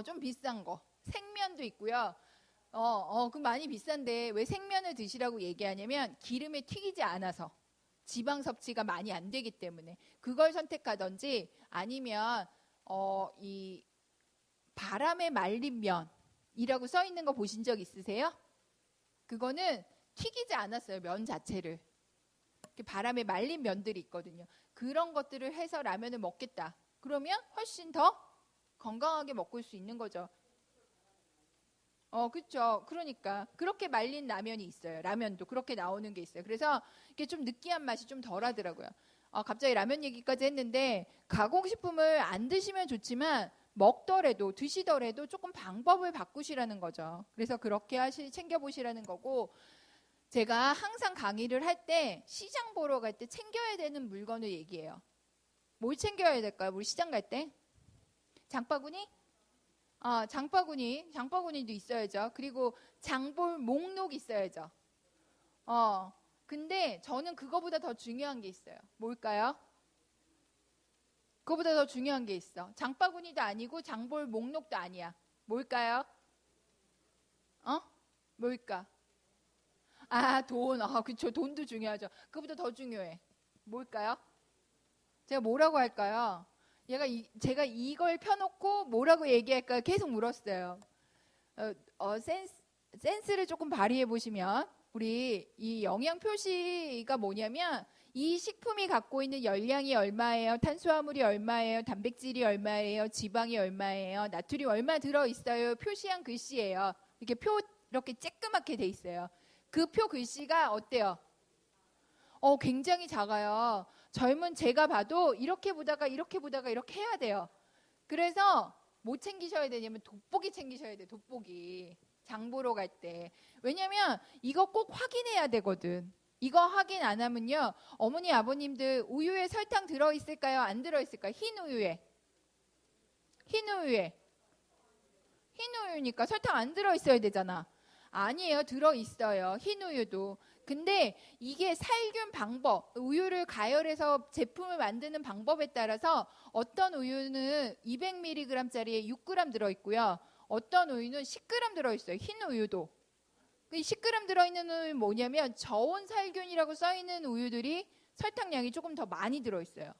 좀 비싼 거. 생면도 있고요. 그 많이 비싼데 왜 생면을 드시라고 얘기하냐면 기름에 튀기지 않아서 지방 섭취가 많이 안 되기 때문에 그걸 선택하든지 아니면 이 바람에 말린 면이라고 써 있는 거 보신 적 있으세요? 그거는 튀기지 않았어요. 면 자체를. 바람에 말린 면들이 있거든요. 그런 것들을 해서 라면을 먹겠다. 그러면 훨씬 더 건강하게 먹을 수 있는 거죠. 그렇죠. 그러니까 그렇게 말린 라면이 있어요. 라면도 그렇게 나오는 게 있어요. 그래서 이게 좀 느끼한 맛이 좀 덜하더라고요. 갑자기 라면 얘기까지 했는데 가공식품을 안 드시면 좋지만 먹더라도 드시더라도 조금 방법을 바꾸시라는 거죠. 그래서 그렇게 챙겨보시라는 거고, 제가 항상 강의를 할 때 시장 보러 갈 때 챙겨야 되는 물건을 얘기해요. 뭘 챙겨야 될까요? 우리 시장 갈 때? 장바구니? 장바구니도 있어야죠. 그리고 장볼 목록 있어야죠. 근데 저는 그거보다 더 중요한 게 있어요. 뭘까요? 그거보다 더 중요한 게 있어. 장바구니도 아니고 장볼 목록도 아니야. 뭘까요? 뭘까? 돈. 그쵸. 돈도 중요하죠. 그거보다 더 중요해. 뭘까요? 제가 뭐라고 할까요? 제가 이걸 펴놓고 뭐라고 얘기할까 계속 물었어요. 센스를 조금 발휘해 보시면 우리 이 영양 표시가 뭐냐면 이 식품이 갖고 있는 열량이 얼마예요? 탄수화물이 얼마예요? 단백질이 얼마예요? 지방이 얼마예요? 나트륨 얼마 들어있어요? 표시한 글씨예요. 이렇게 쬐끄맣게 돼 있어요. 그 표 글씨가 어때요? 굉장히 작아요. 젊은 제가 봐도 이렇게 보다가 이렇게 해야 돼요. 그래서 뭐 챙기셔야 되냐면 돋보기 챙기셔야 돼요. 돋보기. 장 보러 갈 때. 왜냐면 이거 꼭 확인해야 되거든. 이거 확인 안 하면요. 어머니 아버님들 우유에 설탕 들어있을까요? 안 들어있을까요? 흰 우유에. 흰 우유니까 설탕 안 들어있어야 되잖아. 아니에요. 들어있어요. 흰 우유도. 근데 이게 살균 방법, 우유를 가열해서 제품을 만드는 방법에 따라서 어떤 우유는 200mg짜리에 6g 들어있고요. 어떤 우유는 10g 들어있어요. 흰 우유도. 10g 들어있는 우유는 뭐냐면 저온 살균이라고 써있는 우유들이 설탕량이 조금 더 많이 들어있어요.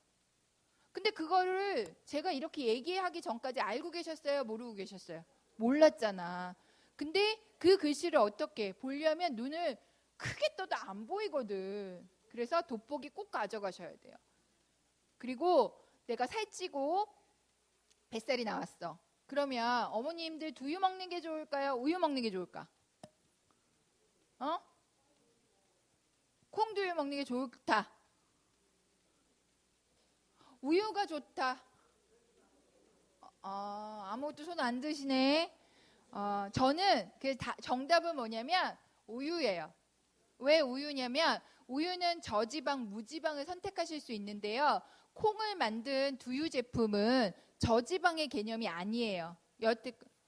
근데 그거를 제가 이렇게 얘기하기 전까지 알고 계셨어요? 모르고 계셨어요? 몰랐잖아. 근데 그 글씨를 어떻게 보려면 눈을 크게 떠도 안 보이거든. 그래서 돋보기 꼭 가져가셔야 돼요. 그리고 내가 살찌고 뱃살이 나왔어. 그러면 어머님들 두유 먹는 게 좋을까요? 우유 먹는 게 좋을까? 콩두유 먹는 게 좋다. 우유가 좋다. 아무것도 손 안 드시네. 저는 정답은 뭐냐면 우유예요. 왜 우유냐면 우유는 저지방, 무지방을 선택하실 수 있는데요. 콩을 만든 두유 제품은 저지방의 개념이 아니에요.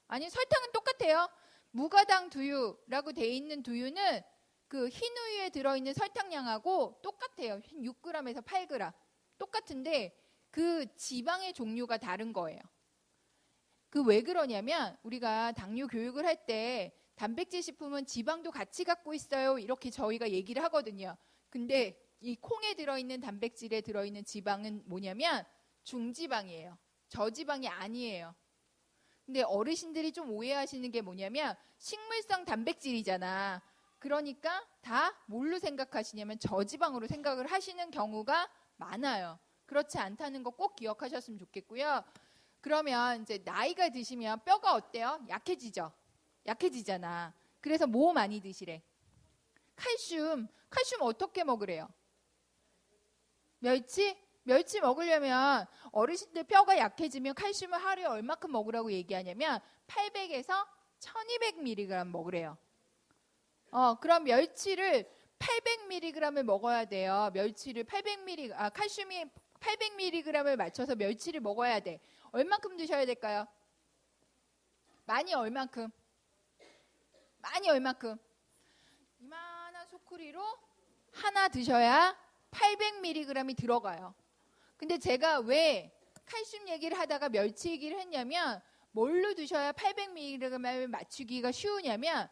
아니 설탕은 똑같아요. 무가당 두유라고 돼 있는 두유는 그 흰 우유에 들어있는 설탕량하고 똑같아요. 6g에서 8g. 똑같은데 그 지방의 종류가 다른 거예요. 그 왜 그러냐면 우리가 당뇨 교육을 할 때 단백질 식품은 지방도 같이 갖고 있어요. 이렇게 저희가 얘기를 하거든요. 근데 이 콩에 들어있는 단백질에 들어있는 지방은 뭐냐면 중지방이에요. 저지방이 아니에요. 근데 어르신들이 좀 오해하시는 게 뭐냐면 식물성 단백질이잖아. 그러니까 다 뭘로 생각하시냐면 저지방으로 생각을 하시는 경우가 많아요. 그렇지 않다는 거 꼭 기억하셨으면 좋겠고요. 그러면 이제 나이가 드시면 뼈가 어때요? 약해지죠? 약해지잖아. 그래서 뭐 많이 드시래? 칼슘. 칼슘 어떻게 먹으래요? 멸치? 멸치 먹으려면 어르신들 뼈가 약해지면 칼슘을 하루에 얼마큼 먹으라고 얘기하냐면 800에서 1200mg 먹으래요. 그럼 멸치를 800mg을 먹어야 돼요. 멸치를 800mg, 칼슘이 800mg을 맞춰서 멸치를 먹어야 돼. 얼만큼 드셔야 될까요? 많이 얼만큼? 많이 얼만큼? 이만한 소쿠리로 하나 드셔야 800mg이 들어가요. 근데 제가 왜 칼슘 얘기를 하다가 멸치 얘기를 했냐면 뭘로 드셔야 800mg을 맞추기가 쉬우냐면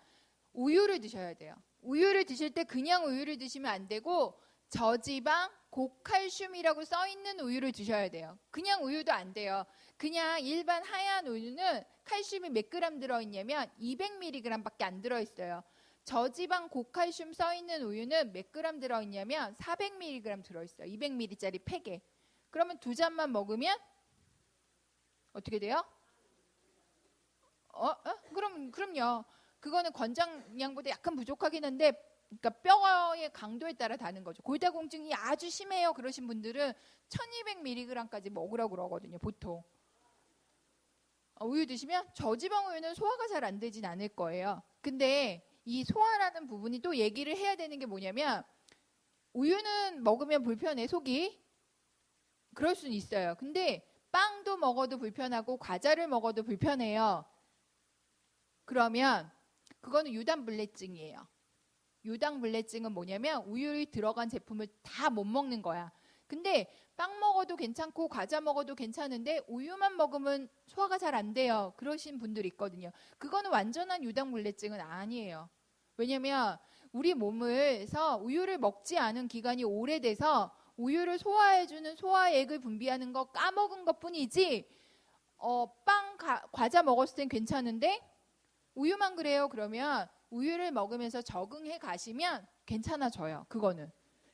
우유를 드셔야 돼요. 우유를 드실 때 그냥 우유를 드시면 안 되고 저지방, 고칼슘이라고 써있는 우유를 드셔야 돼요. 그냥 우유도 안 돼요. 그냥 일반 하얀 우유는 칼슘이 몇 그램 들어있냐면 200mg밖에 안 들어있어요. 저지방 고칼슘 써있는 우유는 몇 그램 들어있냐면 400mg 들어있어요. 200ml짜리 팩에. 그러면 두 잔만 먹으면 어떻게 돼요? 그럼요. 그거는 권장량보다 약간 부족하긴 한데 그러니까 뼈의 강도에 따라 다른 거죠. 골다공증이 아주 심해요. 그러신 분들은 1200mg까지 먹으라고 그러거든요. 보통. 우유 드시면 저지방 우유는 소화가 잘 안 되진 않을 거예요. 근데 이 소화라는 부분이 또 얘기를 해야 되는 게 뭐냐면 우유는 먹으면 불편해, 속이. 그럴 수는 있어요. 근데 빵도 먹어도 불편하고 과자를 먹어도 불편해요. 그러면 그거는 유당불내증이에요. 유당불내증은 뭐냐면 우유에 들어간 제품을 다 못 먹는 거야. 근데 빵 먹어도 괜찮고 과자 먹어도 괜찮은데 우유만 먹으면 소화가 잘 안 돼요. 그러신 분들이 있거든요. 그거는 완전한 유당불내증은 아니에요. 왜냐면 우리 몸에서 우유를 먹지 않은 기간이 오래돼서 우유를 소화해주는 소화액을 분비하는 거 까먹은 것 뿐이지 과자 먹었을 땐 괜찮은데 우유만 그래요. 그러면 우유를 먹으면서 적응해 가시면 괜찮아져요. 그거는.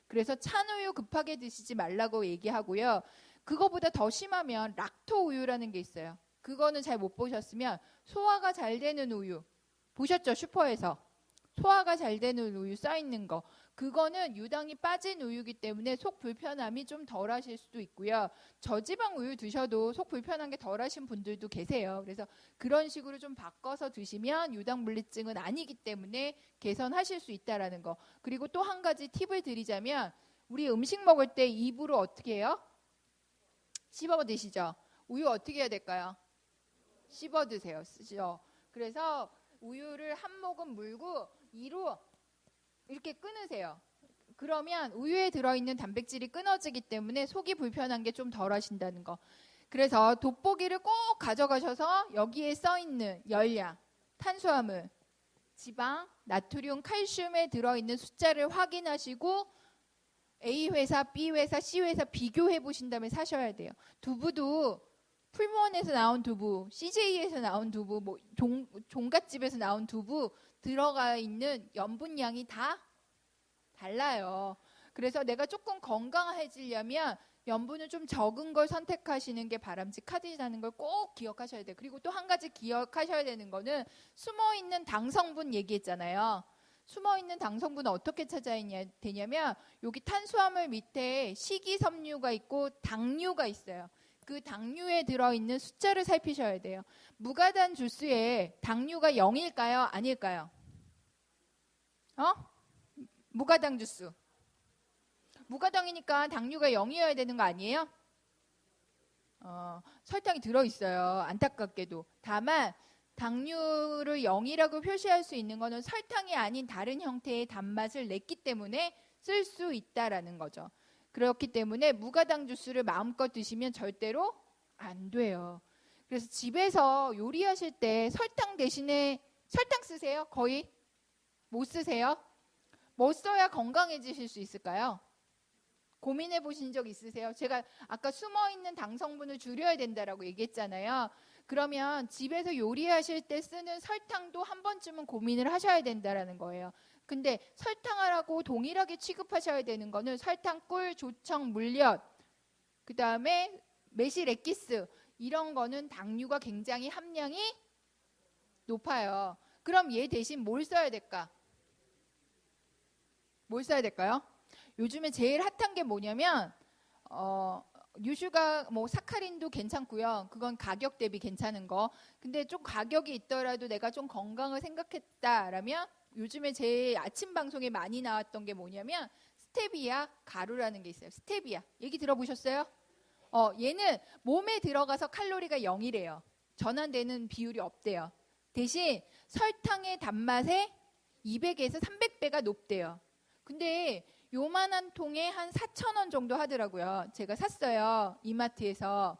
그래서 찬 우유 급하게 드시지 말라고 얘기하고요. 그거보다 더 심하면 락토 우유라는 게 있어요. 그거는 잘 못 보셨으면 소화가 잘 되는 우유. 보셨죠? 슈퍼에서. 소화가 잘 되는 우유 써있는 거. 그거는 유당이 빠진 우유이기 때문에 속 불편함이 좀 덜 하실 수도 있고요. 저지방 우유 드셔도 속 불편한 게 덜 하신 분들도 계세요. 그래서 그런 식으로 좀 바꿔서 드시면 유당불내증은 아니기 때문에 개선하실 수 있다는 거. 그리고 또 한 가지 팁을 드리자면 우리 음식 먹을 때 입으로 어떻게 해요? 씹어 드시죠. 우유 어떻게 해야 될까요? 씹어 드세요. 쓰죠. 그래서 우유를 한 모금 물고 2로 이렇게 끊으세요. 그러면 우유에 들어있는 단백질이 끊어지기 때문에 속이 불편한 게 좀 덜 하신다는 거. 그래서 돋보기를 꼭 가져가셔서 여기에 써있는 열량, 탄수화물, 지방, 나트륨, 칼슘에 들어있는 숫자를 확인하시고 A회사, B회사, C회사 비교해 보신 다음에 사셔야 돼요. 두부도 풀무원에서 나온 두부, CJ에서 나온 두부, 뭐 종갓집에서 나온 두부 들어가 있는 염분량이 다 달라요. 그래서 내가 조금 건강해지려면 염분을 좀 적은 걸 선택하시는 게 바람직하다는 걸 꼭 기억하셔야 돼요. 그리고 또 한 가지 기억하셔야 되는 거는 숨어있는 당성분 얘기했잖아요. 숨어있는 당성분은 어떻게 찾아야 되냐면 여기 탄수화물 밑에 식이섬유가 있고 당류가 있어요. 그 당류에 들어있는 숫자를 살피셔야 돼요. 무가당 주스에 당류가 0일까요? 아닐까요? 무가당 주스. 무가당이니까 당류가 0이어야 되는 거 아니에요? 설탕이 들어있어요. 안타깝게도. 다만 당류를 0이라고 표시할 수 있는 거는 설탕이 아닌 다른 형태의 단맛을 냈기 때문에 쓸 수 있다라는 거죠. 그렇기 때문에 무가당 주스를 마음껏 드시면 절대로 안 돼요. 그래서 집에서 요리하실 때 설탕 대신에 설탕 쓰세요? 거의 못 쓰세요? 뭐 써야 건강해지실 수 있을까요? 고민해 보신 적 있으세요? 제가 아까 숨어있는 당성분을 줄여야 된다라고 얘기했잖아요. 그러면 집에서 요리하실 때 쓰는 설탕도 한 번쯤은 고민을 하셔야 된다라는 거예요. 근데 설탕하고 동일하게 취급하셔야 되는 거는 설탕, 꿀, 조청, 물엿, 그 다음에 매실 액기스 이런 거는 당류가 굉장히 함량이 높아요. 그럼 얘 대신 뭘 써야 될까? 뭘 써야 될까요? 요즘에 제일 핫한 게 뭐냐면 유슈가 뭐 사카린도 괜찮고요. 그건 가격 대비 괜찮은 거. 근데 좀 가격이 있더라도 내가 좀 건강을 생각했다라면 요즘에 제 아침 방송에 많이 나왔던 게 뭐냐면 스테비아 가루라는 게 있어요. 스테비아. 얘기 들어보셨어요? 얘는 몸에 들어가서 칼로리가 0이래요. 전환되는 비율이 없대요. 대신 설탕의 단맛에 200에서 300배가 높대요. 근데 요만한 통에 한 4,000원 정도 하더라고요. 제가 샀어요. 이마트에서.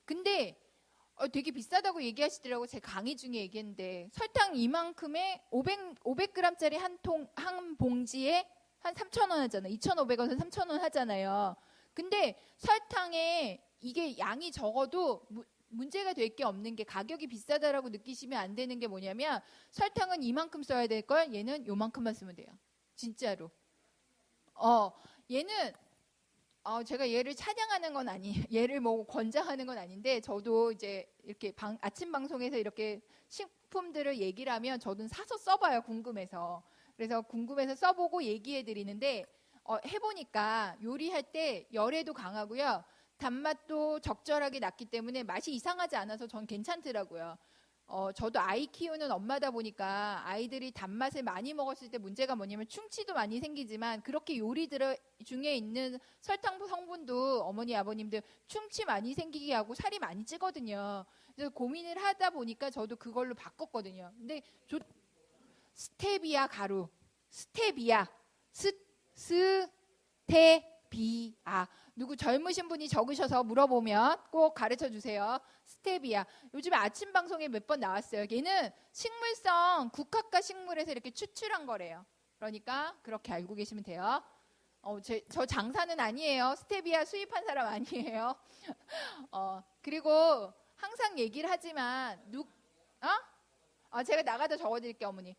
근데 되게 비싸다고 얘기하시더라고요. 제 강의 중에 얘기했는데 설탕 이만큼에 500g짜리 한 봉지에 한 3,000원 하잖아요. 2,500원에서 3,000원 하잖아요. 근데 설탕에 이게 양이 적어도 문제가 될 게 없는 게 가격이 비싸다라고 느끼시면 안 되는 게 뭐냐면 설탕은 이만큼 써야 될 걸 얘는 요만큼만 쓰면 돼요. 진짜로. 얘는 제가 얘를 찬양하는 건 아니에요. 얘를 뭐 권장하는 건 아닌데 저도 이제 이렇게 아침 방송에서 이렇게 식품들을 얘기를 하면 저는 사서 써봐요. 궁금해서. 그래서 궁금해서 써보고 얘기해 드리는데 해보니까 요리할 때 열에도 강하고요. 단맛도 적절하게 났기 때문에 맛이 이상하지 않아서 전 괜찮더라고요. 저도 아이 키우는 엄마다 보니까 아이들이 단맛을 많이 먹었을 때 문제가 뭐냐면 충치도 많이 생기지만 그렇게 요리들 중에 있는 설탕 성분도 어머니 아버님들 충치 많이 생기게 하고 살이 많이 찌거든요. 그래서 고민을 하다 보니까 저도 그걸로 바꿨거든요. 근데 스테비아 가루, 스테비아, 스테비아. 누구 젊으신 분이 적으셔서 물어보면 꼭 가르쳐 주세요. 스테비아. 요즘에 아침 방송에 몇 번 나왔어요. 얘는 식물성 국화과 식물에서 이렇게 추출한 거래요. 그러니까 그렇게 알고 계시면 돼요. 저 장사는 아니에요. 스테비아 수입한 사람 아니에요. 그리고 항상 얘기를 하지만 제가 나가다 적어드릴게요, 어머니.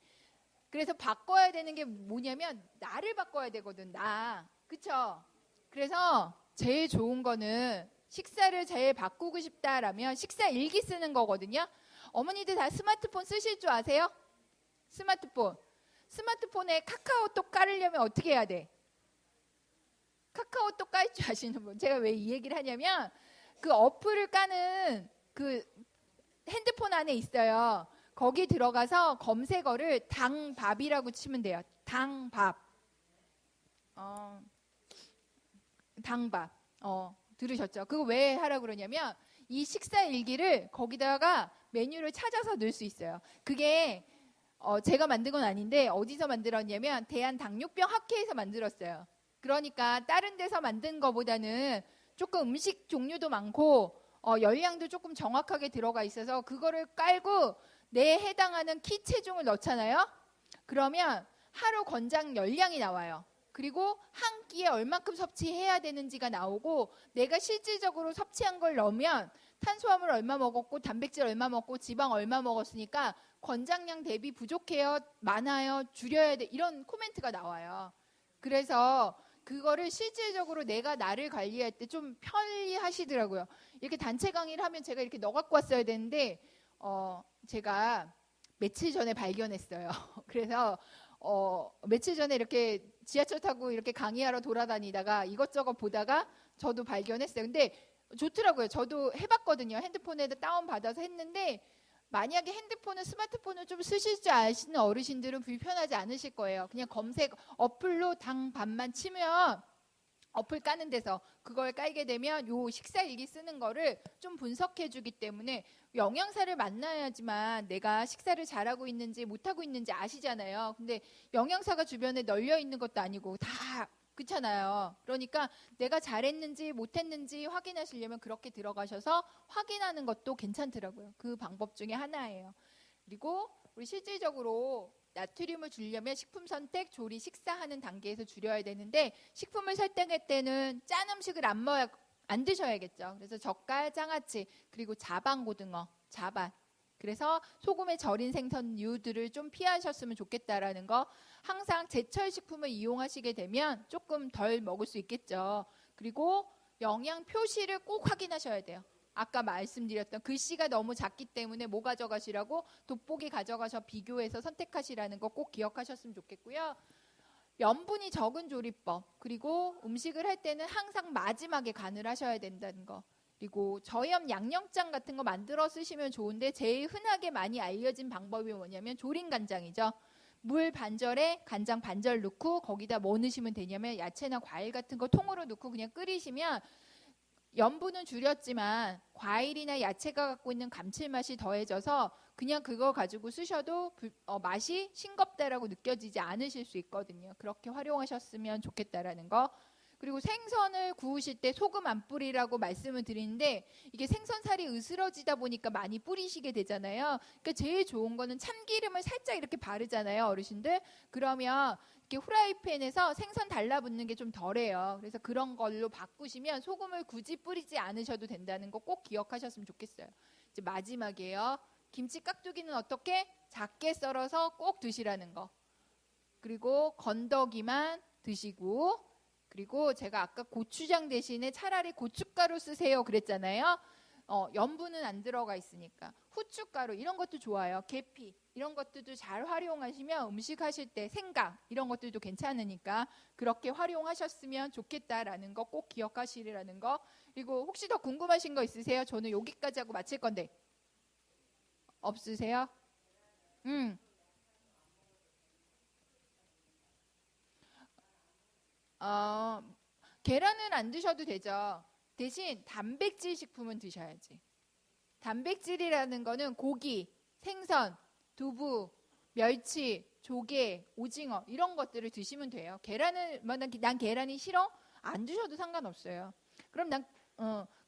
그래서 바꿔야 되는 게 뭐냐면 나를 바꿔야 되거든. 나. 그쵸? 그래서 제일 좋은 거는 식사를 제일 바꾸고 싶다라면 식사 일기 쓰는 거거든요. 어머니들 다 스마트폰 쓰실 줄 아세요? 스마트폰에 카카오톡 깔으려면 어떻게 해야 돼? 카카오톡 깔 줄 아시는 분? 제가 왜 이 얘기를 하냐면 그 어플을 까는 그 핸드폰 안에 있어요. 거기 들어가서 검색어를 당밥이라고 치면 돼요. 당밥. 당밥. 들으셨죠? 그거 왜 하라고 그러냐면 이 식사 일기를 거기다가 메뉴를 찾아서 넣을 수 있어요. 그게 제가 만든 건 아닌데 어디서 만들었냐면 대한당뇨병 학회에서 만들었어요. 그러니까 다른 데서 만든 거보다는 조금 음식 종류도 많고 열량도 조금 정확하게 들어가 있어서 그거를 깔고 내 해당하는 키 체중을 넣잖아요. 그러면 하루 권장 열량이 나와요. 그리고 한 끼에 얼만큼 섭취해야 되는지가 나오고 내가 실질적으로 섭취한 걸 넣으면 탄수화물 얼마 먹었고 단백질 얼마 먹고 지방 얼마 먹었으니까 권장량 대비 부족해요, 많아요, 줄여야 돼 이런 코멘트가 나와요. 그래서 그거를 실질적으로 내가 나를 관리할 때 좀 편리하시더라고요. 이렇게 단체 강의를 하면 제가 이렇게 넣어 갖고 왔어야 되는데 제가 며칠 전에 발견했어요. 그래서 며칠 전에 이렇게 지하철 타고 이렇게 강의하러 돌아다니다가 이것저것 보다가 저도 발견했어요. 근데 좋더라고요. 저도 해봤거든요. 핸드폰에다 다운받아서 했는데 만약에 핸드폰을 스마트폰을 좀 쓰실 줄 아시는 어르신들은 불편하지 않으실 거예요. 그냥 검색 어플로 당 반만 치면 어플 까는 데서 그걸 깔게 되면 요 식사일기 쓰는 거를 좀 분석해 주기 때문에 영양사를 만나야지만 내가 식사를 잘하고 있는지 못하고 있는지 아시잖아요. 근데 영양사가 주변에 널려 있는 것도 아니고 다 그렇잖아요. 그러니까 내가 잘했는지 못했는지 확인하시려면 그렇게 들어가셔서 확인하는 것도 괜찮더라고요. 그 방법 중에 하나예요. 그리고 우리 실질적으로 나트륨을 줄이려면 식품 선택, 조리, 식사하는 단계에서 줄여야 되는데 식품을 선택할 때는 짠 음식을 안 드셔야겠죠. 그래서 젓갈, 장아찌, 그리고 자반고등어, 자반. 그래서 소금에 절인 생선류들을 좀 피하셨으면 좋겠다라는 거. 항상 제철 식품을 이용하시게 되면 조금 덜 먹을 수 있겠죠. 그리고 영양 표시를 꼭 확인하셔야 돼요. 아까 말씀드렸던 글씨가 너무 작기 때문에 뭐 가져가시라고 돋보기 가져가서 비교해서 선택하시라는 거 꼭 기억하셨으면 좋겠고요. 염분이 적은 조리법, 그리고 음식을 할 때는 항상 마지막에 간을 하셔야 된다는 거. 그리고 저염 양념장 같은 거 만들어 쓰시면 좋은데 제일 흔하게 많이 알려진 방법이 뭐냐면 조림 간장이죠. 물 반절에 간장 반절 넣고 거기다 뭐 넣으시면 되냐면 야채나 과일 같은 거 통으로 넣고 그냥 끓이시면 염분은 줄였지만 과일이나 야채가 갖고 있는 감칠맛이 더해져서 그냥 그거 가지고 쓰셔도 맛이 싱겁다라고 느껴지지 않으실 수 있거든요. 그렇게 활용하셨으면 좋겠다라는 거. 그리고 생선을 구우실 때 소금 안 뿌리라고 말씀을 드리는데 이게 생선살이 으스러지다 보니까 많이 뿌리시게 되잖아요. 그러니까 제일 좋은 거는 참기름을 살짝 이렇게 바르잖아요, 어르신들. 그러면 이렇게 후라이팬에서 생선 달라붙는 게 좀 덜해요. 그래서 그런 걸로 바꾸시면 소금을 굳이 뿌리지 않으셔도 된다는 거 꼭 기억하셨으면 좋겠어요. 이제 마지막이에요. 김치 깍두기는 어떻게? 작게 썰어서 꼭 드시라는 거. 그리고 건더기만 드시고, 그리고 제가 아까 고추장 대신에 차라리 고춧가루 쓰세요 그랬잖아요. 염분은 안 들어가 있으니까. 후춧가루 이런 것도 좋아요. 계피 이런 것들도 잘 활용하시면 음식 하실 때 생강 이런 것들도 괜찮으니까 그렇게 활용하셨으면 좋겠다라는 거 꼭 기억하시라는 거. 그리고 혹시 더 궁금하신 거 있으세요? 저는 여기까지 하고 마칠 건데. 없으세요? 계란은 안 드셔도 되죠. 대신 단백질 식품은 드셔야지. 단백질이라는 거는 고기, 생선, 두부, 멸치, 조개, 오징어 이런 것들을 드시면 돼요. 계란은 난 계란이 싫어? 안 드셔도 상관없어요. 그럼 난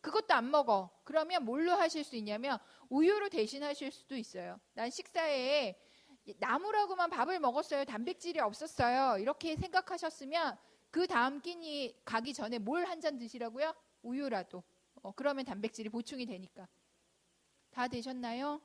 그것도 안 먹어. 그러면 뭘로 하실 수 있냐면 우유로 대신하실 수도 있어요. 난 식사에 나무라고만 밥을 먹었어요. 단백질이 없었어요. 이렇게 생각하셨으면 그 다음 끼니 가기 전에 뭘 한 잔 드시라고요? 우유라도. 그러면 단백질이 보충이 되니까. 다 되셨나요?